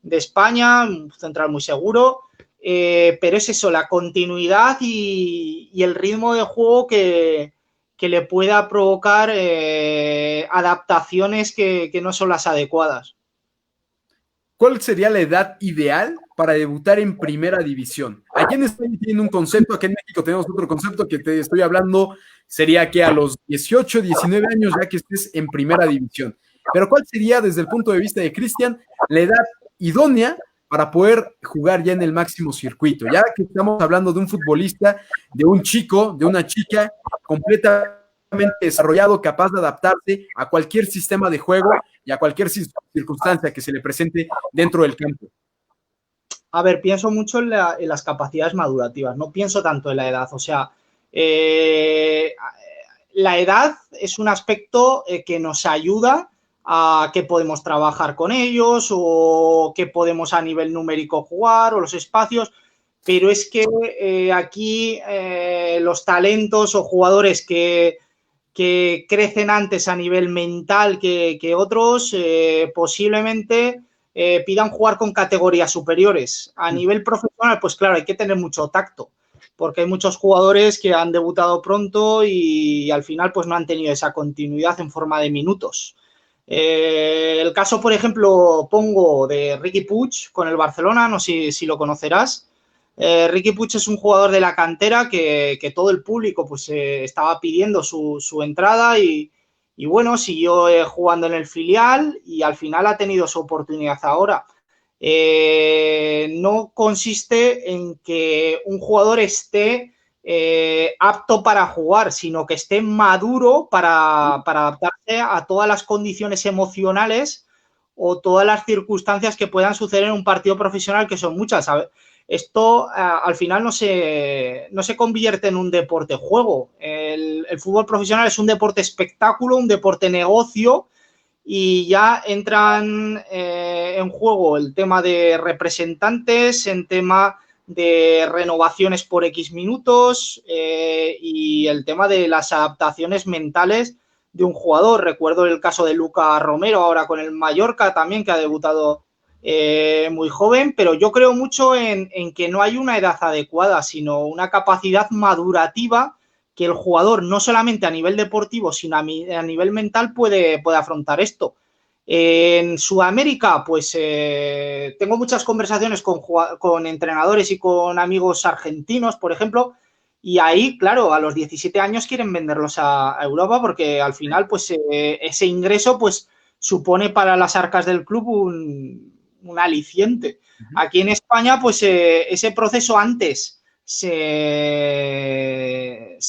España, un central muy seguro. Pero es eso, la continuidad y el ritmo de juego que le pueda provocar adaptaciones que no son las adecuadas. ¿Cuál sería la edad ideal para debutar en primera división? Aquí en España tienen un concepto, aquí en México tenemos otro concepto que te estoy hablando, sería que a los 18, 19 años ya que estés en primera división. Pero ¿cuál sería desde el punto de vista de Cristian la edad idónea para poder jugar ya en el máximo circuito? Ya que estamos hablando de un futbolista, de un chico, de una chica completamente desarrollado, capaz de adaptarse a cualquier sistema de juego y a cualquier circunstancia que se le presente dentro del campo. A ver, pienso mucho en las capacidades madurativas, no pienso tanto en la edad. O sea, la edad es un aspecto que nos ayuda a que podemos trabajar con ellos o que podemos a nivel numérico jugar o los espacios, pero es que aquí los talentos o jugadores que crecen antes a nivel mental que otros, posiblemente pidan jugar con categorías superiores. A nivel profesional, pues claro, hay que tener mucho tacto, porque hay muchos jugadores que han debutado pronto y al final pues no han tenido esa continuidad en forma de minutos. El caso, por ejemplo, pongo de Riqui Puig con el Barcelona, no sé si lo conocerás. Riqui Puig es un jugador de la cantera que todo el público pues estaba pidiendo su entrada y bueno, siguió jugando en el filial y al final ha tenido su oportunidad ahora. No consiste en que un jugador esté apto para jugar, sino que esté maduro para adaptarse a todas las condiciones emocionales o todas las circunstancias que puedan suceder en un partido profesional, que son muchas. Esto al final no se convierte en un deporte juego. El fútbol profesional es un deporte espectáculo, un deporte negocio, y ya entran en juego el tema de representantes, en tema de renovaciones por X minutos y el tema de las adaptaciones mentales de un jugador. Recuerdo el caso de Luca Romero ahora con el Mallorca también, que ha debutado muy joven, pero yo creo mucho en que no hay una edad adecuada, sino una capacidad madurativa que el jugador, no solamente a nivel deportivo, sino a nivel mental, puede afrontar esto. En Sudamérica, pues tengo muchas conversaciones con entrenadores y con amigos argentinos, por ejemplo, y ahí, claro, a los 17 años quieren venderlos a Europa porque al final, pues ese ingreso, pues supone para las arcas del club un aliciente. Aquí en España, pues ese proceso antes se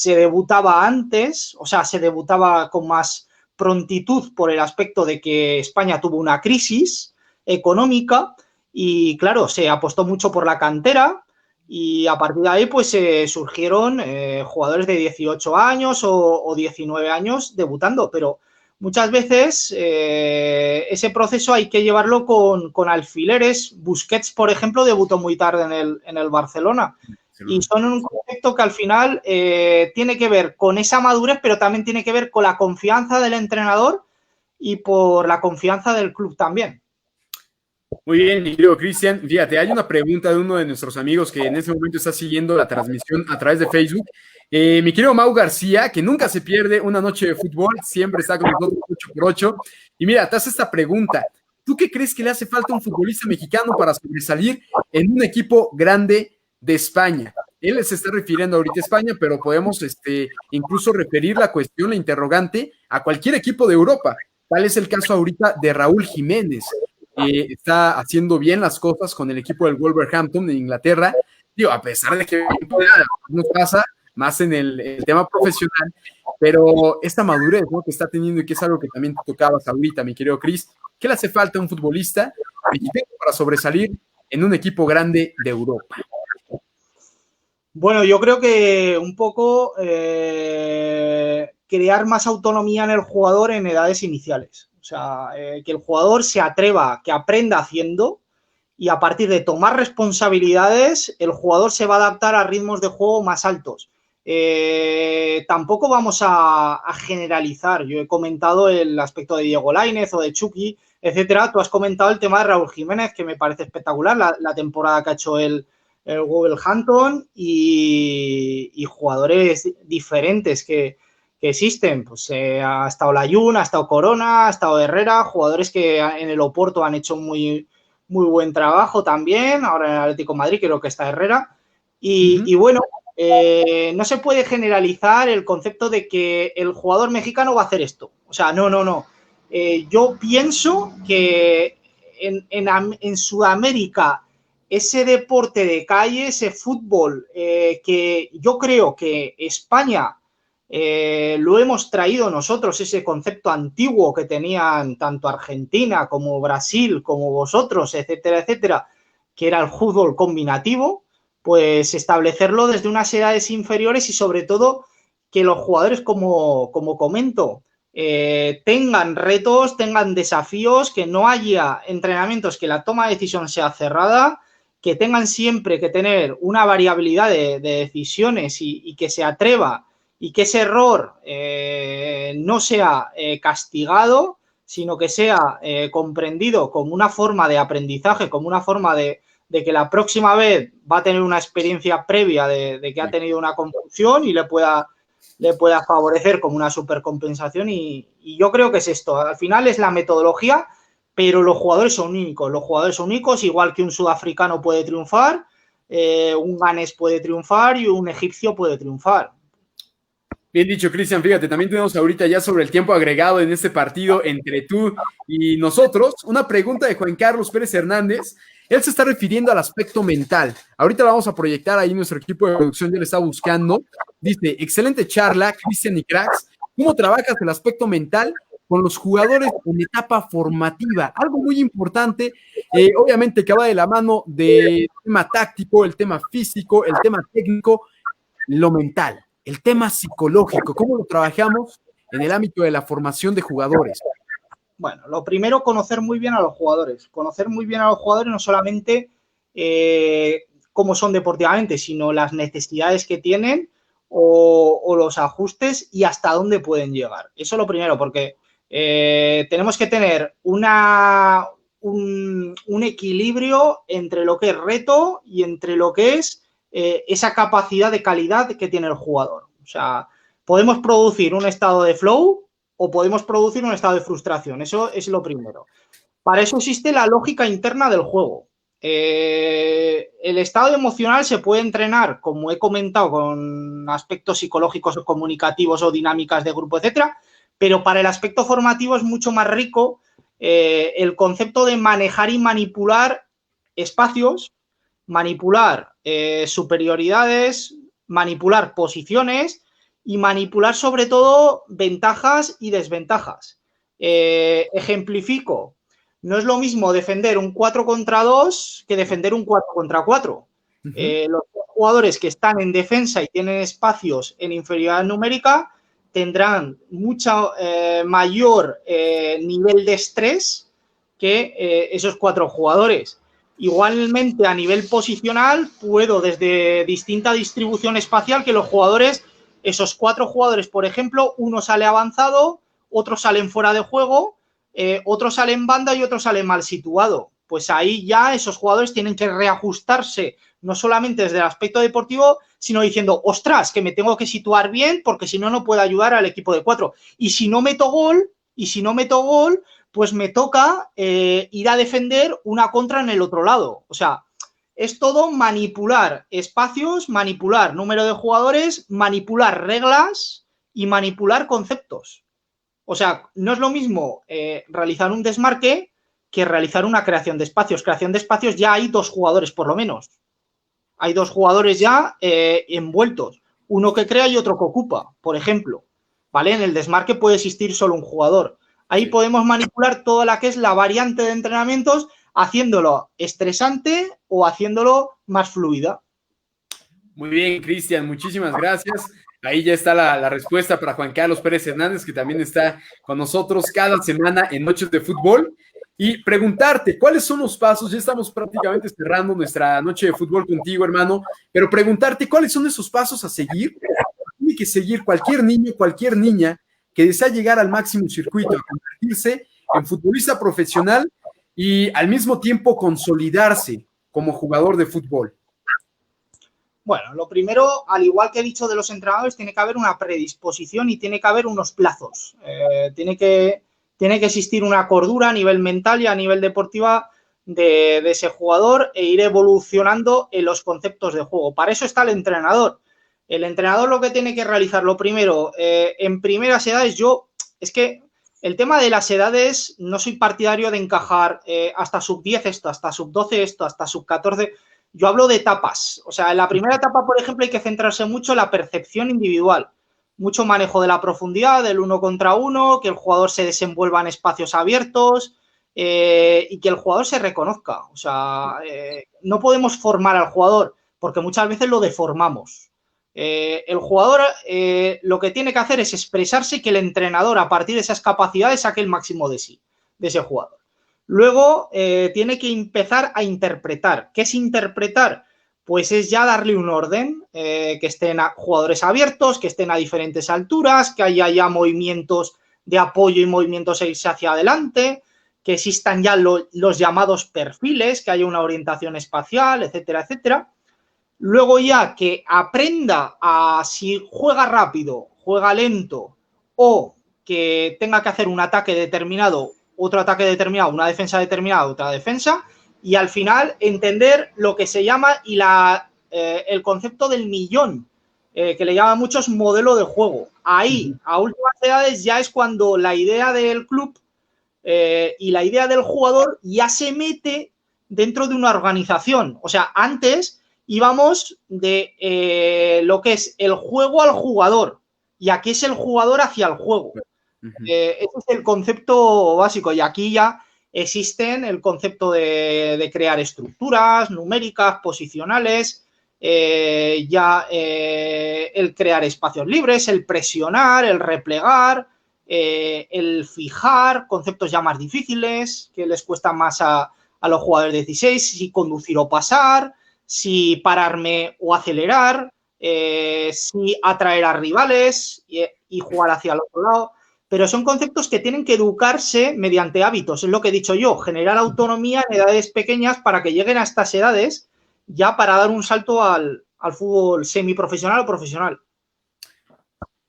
debutaba antes, o sea, se debutaba con más prontitud por el aspecto de que España tuvo una crisis económica y, claro, se apostó mucho por la cantera y a partir de ahí, pues surgieron jugadores de 18 años o 19 años debutando, pero muchas veces ese proceso hay que llevarlo con alfileres. Busquets, por ejemplo, debutó muy tarde en el Barcelona. Y son un concepto que al final tiene que ver con esa madurez, pero también tiene que ver con la confianza del entrenador y por la confianza del club también. Muy bien, mi querido Cristian. Fíjate, hay una pregunta de uno de nuestros amigos que en este momento está siguiendo la transmisión a través de Facebook. Mi querido Mau García, que nunca se pierde una noche de fútbol, siempre está con nosotros 8x8. Y mira, te hace esta pregunta. ¿Tú qué crees que le hace falta a un futbolista mexicano para sobresalir en un equipo grande de España? Él se está refiriendo ahorita a España, pero podemos incluso referir la cuestión, la interrogante, a cualquier equipo de Europa. Tal es el caso ahorita de Raúl Jiménez. Está haciendo bien las cosas con el equipo del Wolverhampton de Inglaterra. Digo, a pesar de que nos pasa más en el tema profesional, pero esta madurez, ¿no?, que está teniendo y que es algo que también te tocabas ahorita, mi querido Chris, ¿qué le hace falta a un futbolista mexicano para sobresalir en un equipo grande de Europa? Bueno, yo creo que un poco crear más autonomía en el jugador en edades iniciales. O sea, que el jugador se atreva, que aprenda haciendo, y a partir de tomar responsabilidades, el jugador se va a adaptar a ritmos de juego más altos. Tampoco vamos a generalizar. Yo he comentado el aspecto de Diego Lainez o de Chucky, etcétera. Tú has comentado el tema de Raúl Jiménez, que me parece espectacular, la temporada que ha hecho el Wolverhampton, y jugadores diferentes que existen. Pues ha estado Layún, ha estado Corona, ha estado Herrera, jugadores que en el Oporto han hecho muy buen trabajo también. Ahora en el Atlético de Madrid creo que está Herrera. Y bueno, no se puede generalizar el concepto de que el jugador mexicano va a hacer esto. O sea, no. Yo pienso que en Sudamérica ese deporte de calle, ese fútbol, que yo creo que España lo hemos traído nosotros, ese concepto antiguo que tenían tanto Argentina como Brasil, como vosotros, etcétera, etcétera, que era el fútbol combinativo, pues establecerlo desde unas edades inferiores y sobre todo que los jugadores, como comento, tengan retos, tengan desafíos, que no haya entrenamientos, que la toma de decisión sea cerrada, que tengan siempre que tener una variabilidad de decisiones y que se atreva y que ese error no sea castigado, sino que sea comprendido como una forma de aprendizaje, como una forma de que la próxima vez va a tener una experiencia previa de que ha tenido una confusión y le pueda favorecer como una supercompensación. Y yo creo que es esto. Al final es la metodología, pero los jugadores son únicos. Los jugadores son únicos, igual que un sudafricano puede triunfar, un ganés puede triunfar y un egipcio puede triunfar. Bien dicho, Cristian, fíjate, también tenemos ahorita ya sobre el tiempo agregado en este partido entre tú y nosotros. Una pregunta de Juan Carlos Pérez Hernández. Él se está refiriendo al aspecto mental. Ahorita la vamos a proyectar ahí, nuestro equipo de producción ya le está buscando. Dice, excelente charla, Cristian y cracks. ¿Cómo trabajas el aspecto mental con los jugadores en etapa formativa? Algo muy importante, obviamente que va de la mano del tema táctico, el tema físico, el tema técnico, lo mental. El tema psicológico, ¿cómo lo trabajamos en el ámbito de la formación de jugadores? Bueno, lo primero, conocer muy bien a los jugadores. Conocer muy bien a los jugadores, no solamente cómo son deportivamente, sino las necesidades que tienen o los ajustes y hasta dónde pueden llegar. Eso es lo primero, porque tenemos que tener un equilibrio entre lo que es reto y entre lo que es esa capacidad de calidad que tiene el jugador. O sea, podemos producir un estado de flow o podemos producir un estado de frustración. Eso es lo primero. Para eso existe la lógica interna del juego. El estado emocional se puede entrenar, como he comentado, con aspectos psicológicos o comunicativos o dinámicas de grupo, etcétera, pero para el aspecto formativo es mucho más rico el concepto de manejar y manipular espacios, manipular superioridades, manipular posiciones y manipular sobre todo ventajas y desventajas. Ejemplifico, no es lo mismo defender un 4 contra 2 que defender un 4 contra 4. Los jugadores que están en defensa y tienen espacios en inferioridad numérica tendrán mucho mayor nivel de estrés que esos 4 jugadores. Igualmente, a nivel posicional, puedo desde distinta distribución espacial que los jugadores, esos 4 jugadores, por ejemplo, uno sale avanzado, otros salen fuera de juego, otros salen banda y otros salen mal situado. Pues ahí ya esos jugadores tienen que reajustarse, no solamente desde el aspecto deportivo, sino diciendo, ostras, que me tengo que situar bien porque si no, no puedo ayudar al equipo de 4. Y si no meto gol, pues me toca ir a defender una contra en el otro lado. O sea, es todo manipular espacios, manipular número de jugadores, manipular reglas y manipular conceptos. O sea, no es lo mismo realizar un desmarque que realizar una creación de espacios. Creación de espacios ya hay 2 jugadores por lo menos. Hay 2 jugadores ya envueltos. Uno que crea y otro que ocupa, por ejemplo. ¿Vale? En el desmarque puede existir solo un jugador. Ahí podemos manipular toda la que es la variante de entrenamientos haciéndolo estresante o haciéndolo más fluida. Muy bien, Cristian, muchísimas gracias. Ahí ya está la respuesta para Juan Carlos Pérez Hernández, que también está con nosotros cada semana en Noches de Fútbol. Y preguntarte, ¿cuáles son los pasos? Ya estamos prácticamente cerrando nuestra noche de fútbol contigo, hermano, pero preguntarte, ¿cuáles son esos pasos a seguir? Tiene que seguir cualquier niño, cualquier niña que desea llegar al máximo circuito, a convertirse en futbolista profesional y al mismo tiempo consolidarse como jugador de fútbol. Bueno, lo primero, al igual que he dicho de los entrenadores, tiene que haber una predisposición y tiene que haber unos plazos. Tiene que existir una cordura a nivel mental y a nivel deportiva de ese jugador e ir evolucionando en los conceptos de juego. Para eso está el entrenador. El entrenador lo que tiene que realizar, lo primero, en primeras edades, es que el tema de las edades, no soy partidario de encajar hasta sub-10 esto, hasta sub-12 esto, hasta sub-14. Yo hablo de etapas. O sea, en la primera etapa, por ejemplo, hay que centrarse mucho en la percepción individual. Mucho manejo de la profundidad, del 1 contra 1, que el jugador se desenvuelva en espacios abiertos y que el jugador se reconozca. O sea, no podemos formar al jugador porque muchas veces lo deformamos. El jugador lo que tiene que hacer es expresarse y que el entrenador, a partir de esas capacidades, saque el máximo de sí, de ese jugador. Luego tiene que empezar a interpretar. ¿Qué es interpretar? Pues es ya darle un orden, que estén jugadores abiertos, que estén a diferentes alturas, que haya ya movimientos de apoyo y movimientos hacia adelante, que existan ya los llamados perfiles, que haya una orientación espacial, etcétera, etcétera. Luego ya que aprenda a si juega rápido, juega lento o que tenga que hacer un ataque determinado, otro ataque determinado, una defensa determinada, otra defensa, y al final entender lo que se llama el concepto del millón, que le llaman muchos modelo de juego. Ahí, a últimas edades, ya es cuando la idea del club y la idea del jugador ya se mete dentro de una organización. O sea, antes íbamos de lo que es el juego al jugador y aquí es el jugador hacia el juego. Ese es el concepto básico y aquí ya existen el concepto de crear estructuras numéricas, posicionales, el crear espacios libres, el presionar, el replegar, el fijar, conceptos ya más difíciles que les cuesta más a los jugadores de 16, si conducir o pasar, si pararme o acelerar, si atraer a rivales y jugar hacia el otro lado. Pero son conceptos que tienen que educarse mediante hábitos, es lo que he dicho yo, generar autonomía en edades pequeñas para que lleguen a estas edades ya para dar un salto al fútbol semiprofesional o profesional.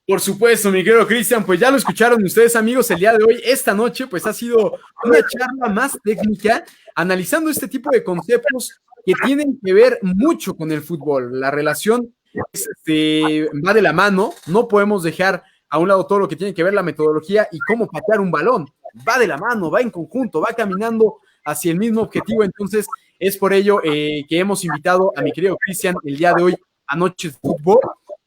Por supuesto, mi querido Cristian, pues ya lo escucharon ustedes, amigos, el día de hoy. Esta noche, pues ha sido una charla más técnica, analizando este tipo de conceptos que tienen que ver mucho con el fútbol. La relación va de la mano, no podemos dejar a un lado todo lo que tiene que ver la metodología y cómo patear un balón. Va de la mano, va en conjunto, va caminando hacia el mismo objetivo. Entonces, es por ello que hemos invitado a mi querido Cristian el día de hoy a Noches de Fútbol.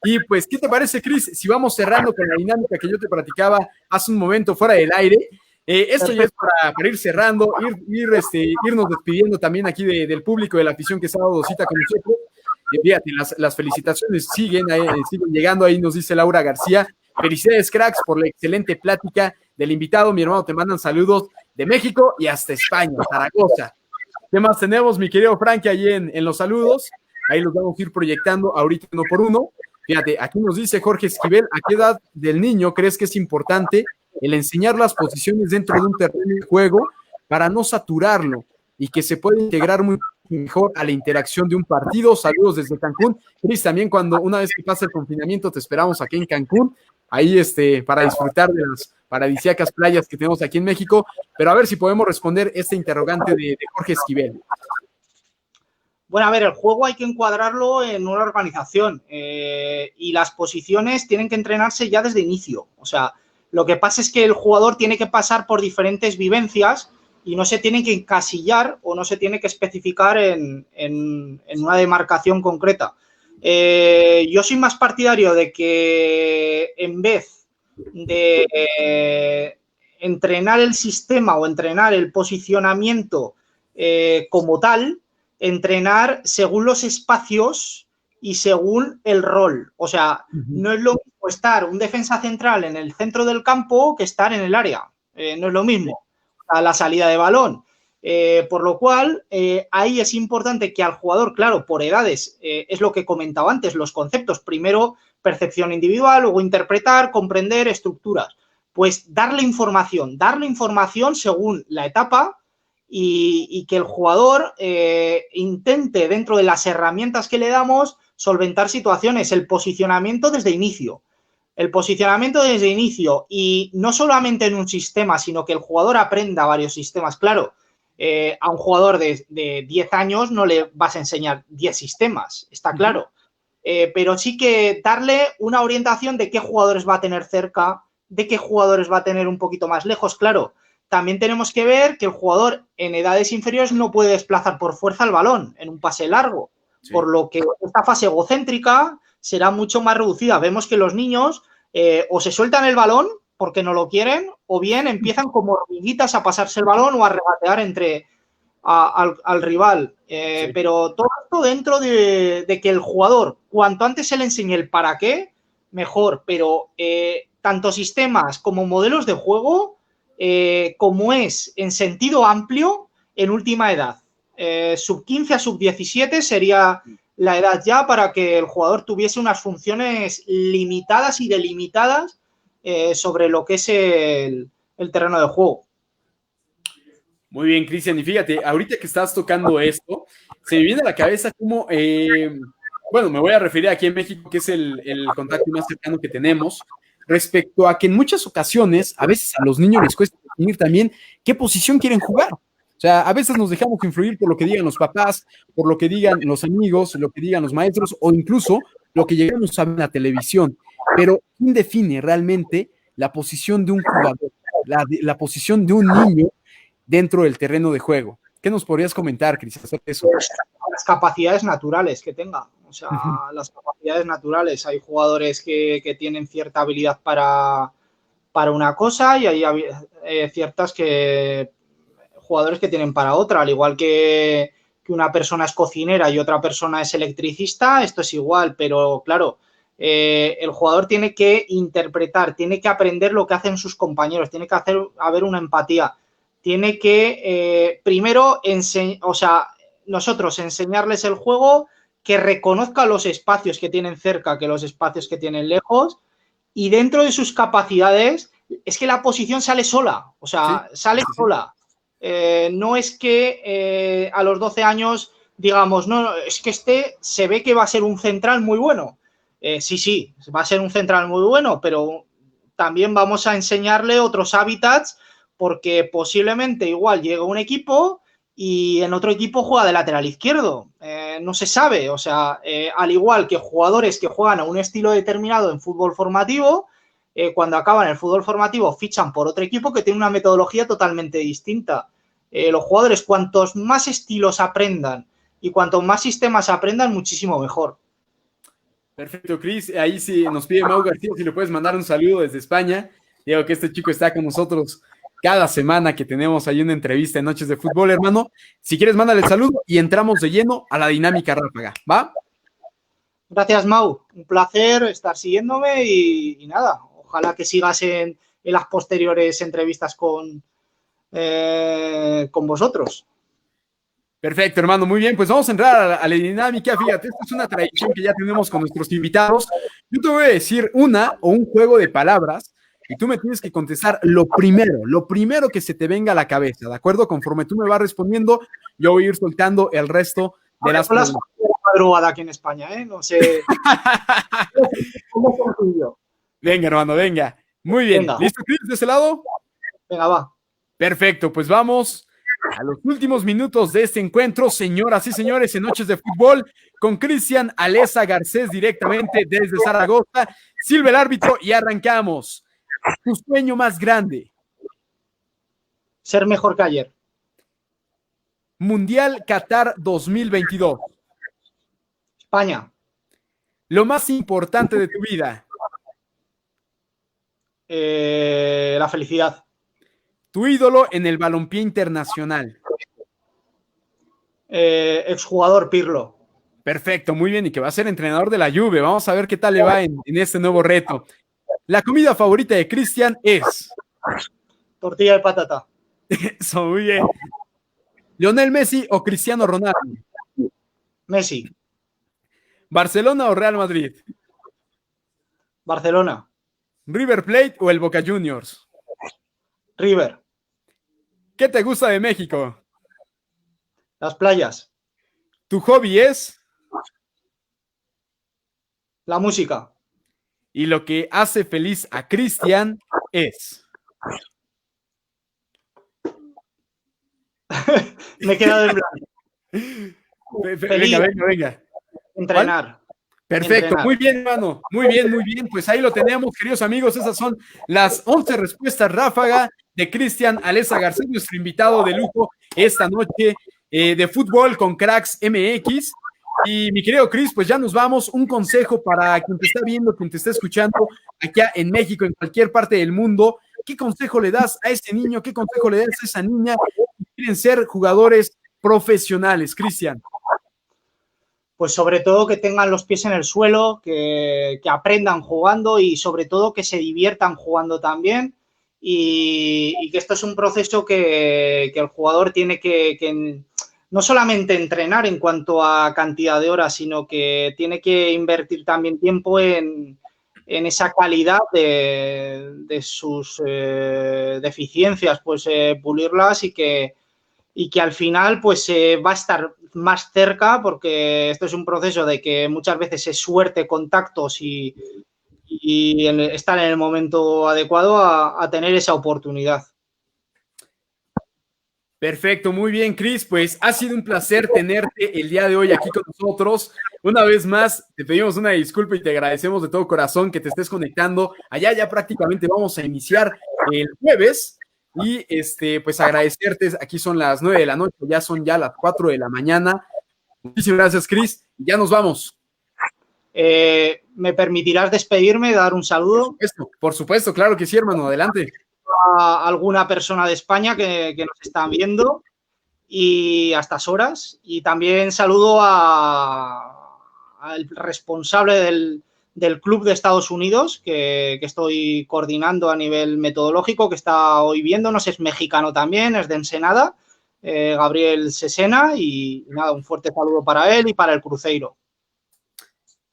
Y pues, ¿qué te parece, Cris? Si vamos cerrando con la dinámica que yo te platicaba hace un momento fuera del aire. Esto ya es para ir cerrando, irnos despidiendo también aquí del público, de la afición que se ha dado cita con nosotros. Fíjate, las felicitaciones siguen llegando, ahí nos dice Laura García. Felicidades, cracks, por la excelente plática del invitado. Mi hermano, te mandan saludos de México y hasta España, Zaragoza. ¿Qué más tenemos, mi querido Frankie, ahí en los saludos? Ahí los vamos a ir proyectando ahorita uno por uno. Fíjate, aquí nos dice Jorge Esquivel, ¿a qué edad del niño crees que es importante el enseñar las posiciones dentro de un terreno de juego para no saturarlo y que se pueda integrar muy mejor a la interacción de un partido? Saludos desde Cancún. Cris, también una vez que pase el confinamiento, te esperamos aquí en Cancún, ahí para disfrutar de las paradisíacas playas que tenemos aquí en México, pero a ver si podemos responder este interrogante de Jorge Esquivel. Bueno, a ver, el juego hay que encuadrarlo en una organización y las posiciones tienen que entrenarse ya desde inicio. O sea, lo que pasa es que el jugador tiene que pasar por diferentes vivencias y no se tiene que encasillar o no se tiene que especificar en una demarcación concreta. Yo soy más partidario de que en vez de entrenar el sistema o entrenar el posicionamiento como tal, entrenar según los espacios y según el rol. O sea, no es lo mismo estar un defensa central en el centro del campo que estar en el área. No es lo mismo. A la salida de balón. Por lo cual, ahí es importante que al jugador, claro, por edades, es lo que comentaba antes, los conceptos. Primero, percepción individual, luego interpretar, comprender, estructuras. Pues darle información según la etapa y que el jugador intente, dentro de las herramientas que le damos, solventar situaciones. El posicionamiento desde inicio. Y no solamente en un sistema, sino que el jugador aprenda varios sistemas. Claro, a un jugador de 10 años no le vas a enseñar 10 sistemas, está claro. Pero sí que darle una orientación de qué jugadores va a tener cerca, de qué jugadores va a tener un poquito más lejos. Claro, también tenemos que ver que el jugador en edades inferiores no puede desplazar por fuerza el balón en un pase largo, sí. Por lo que esta fase egocéntrica será mucho más reducida. Vemos que los niños o se sueltan el balón porque no lo quieren, o bien empiezan como hormiguitas a pasarse el balón o a regatear al rival. Sí. Pero todo esto dentro de que el jugador, cuanto antes se le enseñe el para qué, mejor. Pero tanto sistemas como modelos de juego, como es en sentido amplio, en última edad. Sub 15 a sub 17 sería la edad ya para que el jugador tuviese unas funciones limitadas y delimitadas sobre lo que es el terreno de juego. Muy bien, Cristian, y fíjate, ahorita que estás tocando esto, se me viene a la cabeza como, bueno, me voy a referir aquí en México, que es el contacto más cercano que tenemos, respecto a que en muchas ocasiones, a veces a los niños les cuesta definir también qué posición quieren jugar. O sea, a veces nos dejamos influir por lo que digan los papás, por lo que digan los amigos, lo que digan los maestros, o incluso lo que llegamos a ver en la televisión. Pero, ¿quién define realmente la posición de un jugador, la posición de un niño dentro del terreno de juego? ¿Qué nos podrías comentar, Cris, acerca de eso? Las capacidades naturales que tenga. O sea, las capacidades naturales. Hay jugadores que tienen cierta habilidad para una cosa y hay ciertas jugadores que tienen para otra. Al igual que una persona es cocinera y otra persona es electricista, esto es igual, pero claro, el jugador tiene que interpretar, tiene que aprender lo que hacen sus compañeros, tiene que haber una empatía. Tiene que, primero, nosotros enseñarles el juego, que reconozca los espacios que tienen cerca que los espacios que tienen lejos, y dentro de sus capacidades, es que la posición sale sola, o sea, sí, sale sola. No es que a los 12 años digamos, no, es que se ve que va a ser un central muy bueno. Sí, va a ser un central muy bueno, pero también vamos a enseñarle otros hábitats, porque posiblemente igual llega un equipo y en otro equipo juega de lateral izquierdo. No se sabe, o sea, al igual que jugadores que juegan a un estilo determinado en fútbol formativo, cuando acaban el fútbol formativo fichan por otro equipo que tiene una metodología totalmente distinta. Los jugadores, cuantos más estilos aprendan y cuantos más sistemas aprendan, muchísimo mejor. Perfecto, Cris. Ahí sí nos pide Mau García si le puedes mandar un saludo desde España. Digo que este chico está con nosotros cada semana que tenemos ahí una entrevista en Noches de Fútbol, hermano. Si quieres, mándale el saludo y entramos de lleno a la dinámica ráfaga, ¿va? Gracias, Mau. Un placer estar siguiéndome y nada, ojalá que sigas en las posteriores entrevistas con vosotros. Perfecto, hermano, muy bien, pues vamos a entrar a la dinámica. Fíjate, esta es una tradición que ya tenemos con nuestros invitados. Yo te voy a decir una o un juego de palabras y tú me tienes que contestar lo primero que se te venga a la cabeza, ¿de acuerdo? Conforme tú me vas respondiendo, yo voy a ir soltando el resto de las preguntas. Madrugada aquí en España, ¿eh? No sé. ¿Cómo concluyo? Venga, hermano, venga. Muy bien. Venga. ¿Listo, Chris, de ese lado? Venga, va. Perfecto, pues vamos a los últimos minutos de este encuentro, señoras y señores, en Noches de Fútbol, con Cristian Alesa Garcés directamente desde Zaragoza. Silva el árbitro y arrancamos. Tu sueño más grande. Ser mejor que ayer. Mundial Qatar 2022. España. Lo más importante de tu vida. La felicidad. Tu ídolo en el balompié internacional. Exjugador Pirlo. Perfecto, muy bien, y que va a ser entrenador de la Juve. Vamos a ver qué tal le va en este nuevo reto. La comida favorita de Cristian es... Tortilla de patata. Eso, muy bien. ¿Lionel Messi o Cristiano Ronaldo? Messi. ¿Barcelona o Real Madrid? Barcelona. ¿River Plate o el Boca Juniors? River. ¿Qué te gusta de México? Las playas. ¿Tu hobby es? La música. Y lo que hace feliz a Cristian es... Me he quedado en blanco. Venga. Entrenar. ¿Cuál? Perfecto, Entrenar. muy bien, hermano. Muy bien. Pues ahí lo tenemos, queridos amigos. Esas son las 11 respuestas ráfaga de Cristian Aleza García, nuestro invitado de lujo esta noche de fútbol con Cracks MX. Y mi querido Cris, pues ya nos vamos. Un consejo para quien te está viendo, quien te está escuchando acá en México, en cualquier parte del mundo. ¿Qué consejo le das a ese niño? ¿Qué consejo le das a esa niña que quieren ser jugadores profesionales, Cristian? Pues sobre todo que tengan los pies en el suelo, que aprendan jugando y sobre todo que se diviertan jugando también y que esto es un proceso que el jugador tiene que no solamente entrenar en cuanto a cantidad de horas, sino que tiene que invertir también tiempo en esa calidad de sus deficiencias, pues pulirlas y que al final pues va a estar más cerca porque esto es un proceso de que muchas veces es suerte, contactos y estar en el momento adecuado a tener esa oportunidad. Perfecto, muy bien, Cris. Pues ha sido un placer tenerte el día de hoy aquí con nosotros. Una vez más, te pedimos una disculpa y te agradecemos de todo corazón que te estés conectando. Allá ya prácticamente vamos a iniciar el jueves. Y pues agradecerte, aquí son las 9 de la noche, ya son ya las 4 de la mañana. Muchísimas gracias, Cris. Ya nos vamos. ¿Me permitirás despedirme, dar un saludo? Por supuesto, claro que sí, hermano, adelante. A alguna persona de España que nos están viendo y a estas horas. Y también saludo al responsable del club de Estados Unidos que estoy coordinando a nivel metodológico, que está hoy viéndonos, es mexicano también, es de Ensenada, Gabriel Sesena, y nada, un fuerte saludo para él y para el Cruzeiro.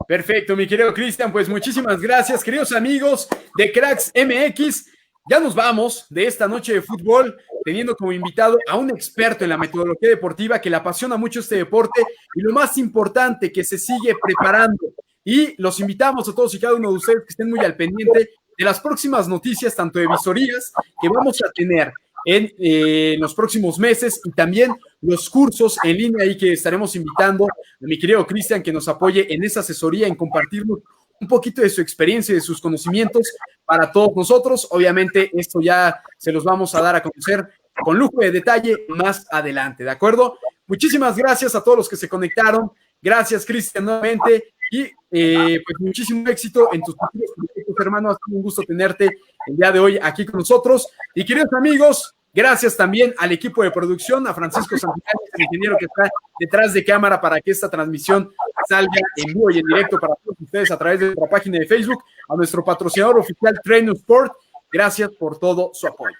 Perfecto, mi querido Cristian, pues muchísimas gracias, queridos amigos de Cracks MX. Ya nos vamos de esta noche de fútbol teniendo como invitado a un experto en la metodología deportiva que le apasiona mucho este deporte y lo más importante, que se sigue preparando. Y los invitamos a todos y cada uno de ustedes que estén muy al pendiente de las próximas noticias, tanto de visorías que vamos a tener en los próximos meses y también los cursos en línea ahí que estaremos invitando a mi querido Cristian que nos apoye en esa asesoría, en compartirnos un poquito de su experiencia y de sus conocimientos para todos nosotros. Obviamente esto ya se los vamos a dar a conocer con lujo de detalle más adelante, ¿de acuerdo? Muchísimas gracias a todos los que se conectaron. Gracias, Cristian, nuevamente. Y pues muchísimo éxito en tus proyectos, hermano. Ha sido un gusto tenerte el día de hoy aquí con nosotros. Y queridos amigos, gracias también al equipo de producción, a Francisco Santillán, el ingeniero que está detrás de cámara para que esta transmisión salga en vivo y en directo para todos ustedes a través de nuestra página de Facebook, a nuestro patrocinador oficial Treno Sport. Gracias por todo su apoyo.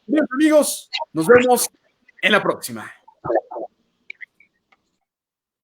Bien, amigos, nos vemos en la próxima.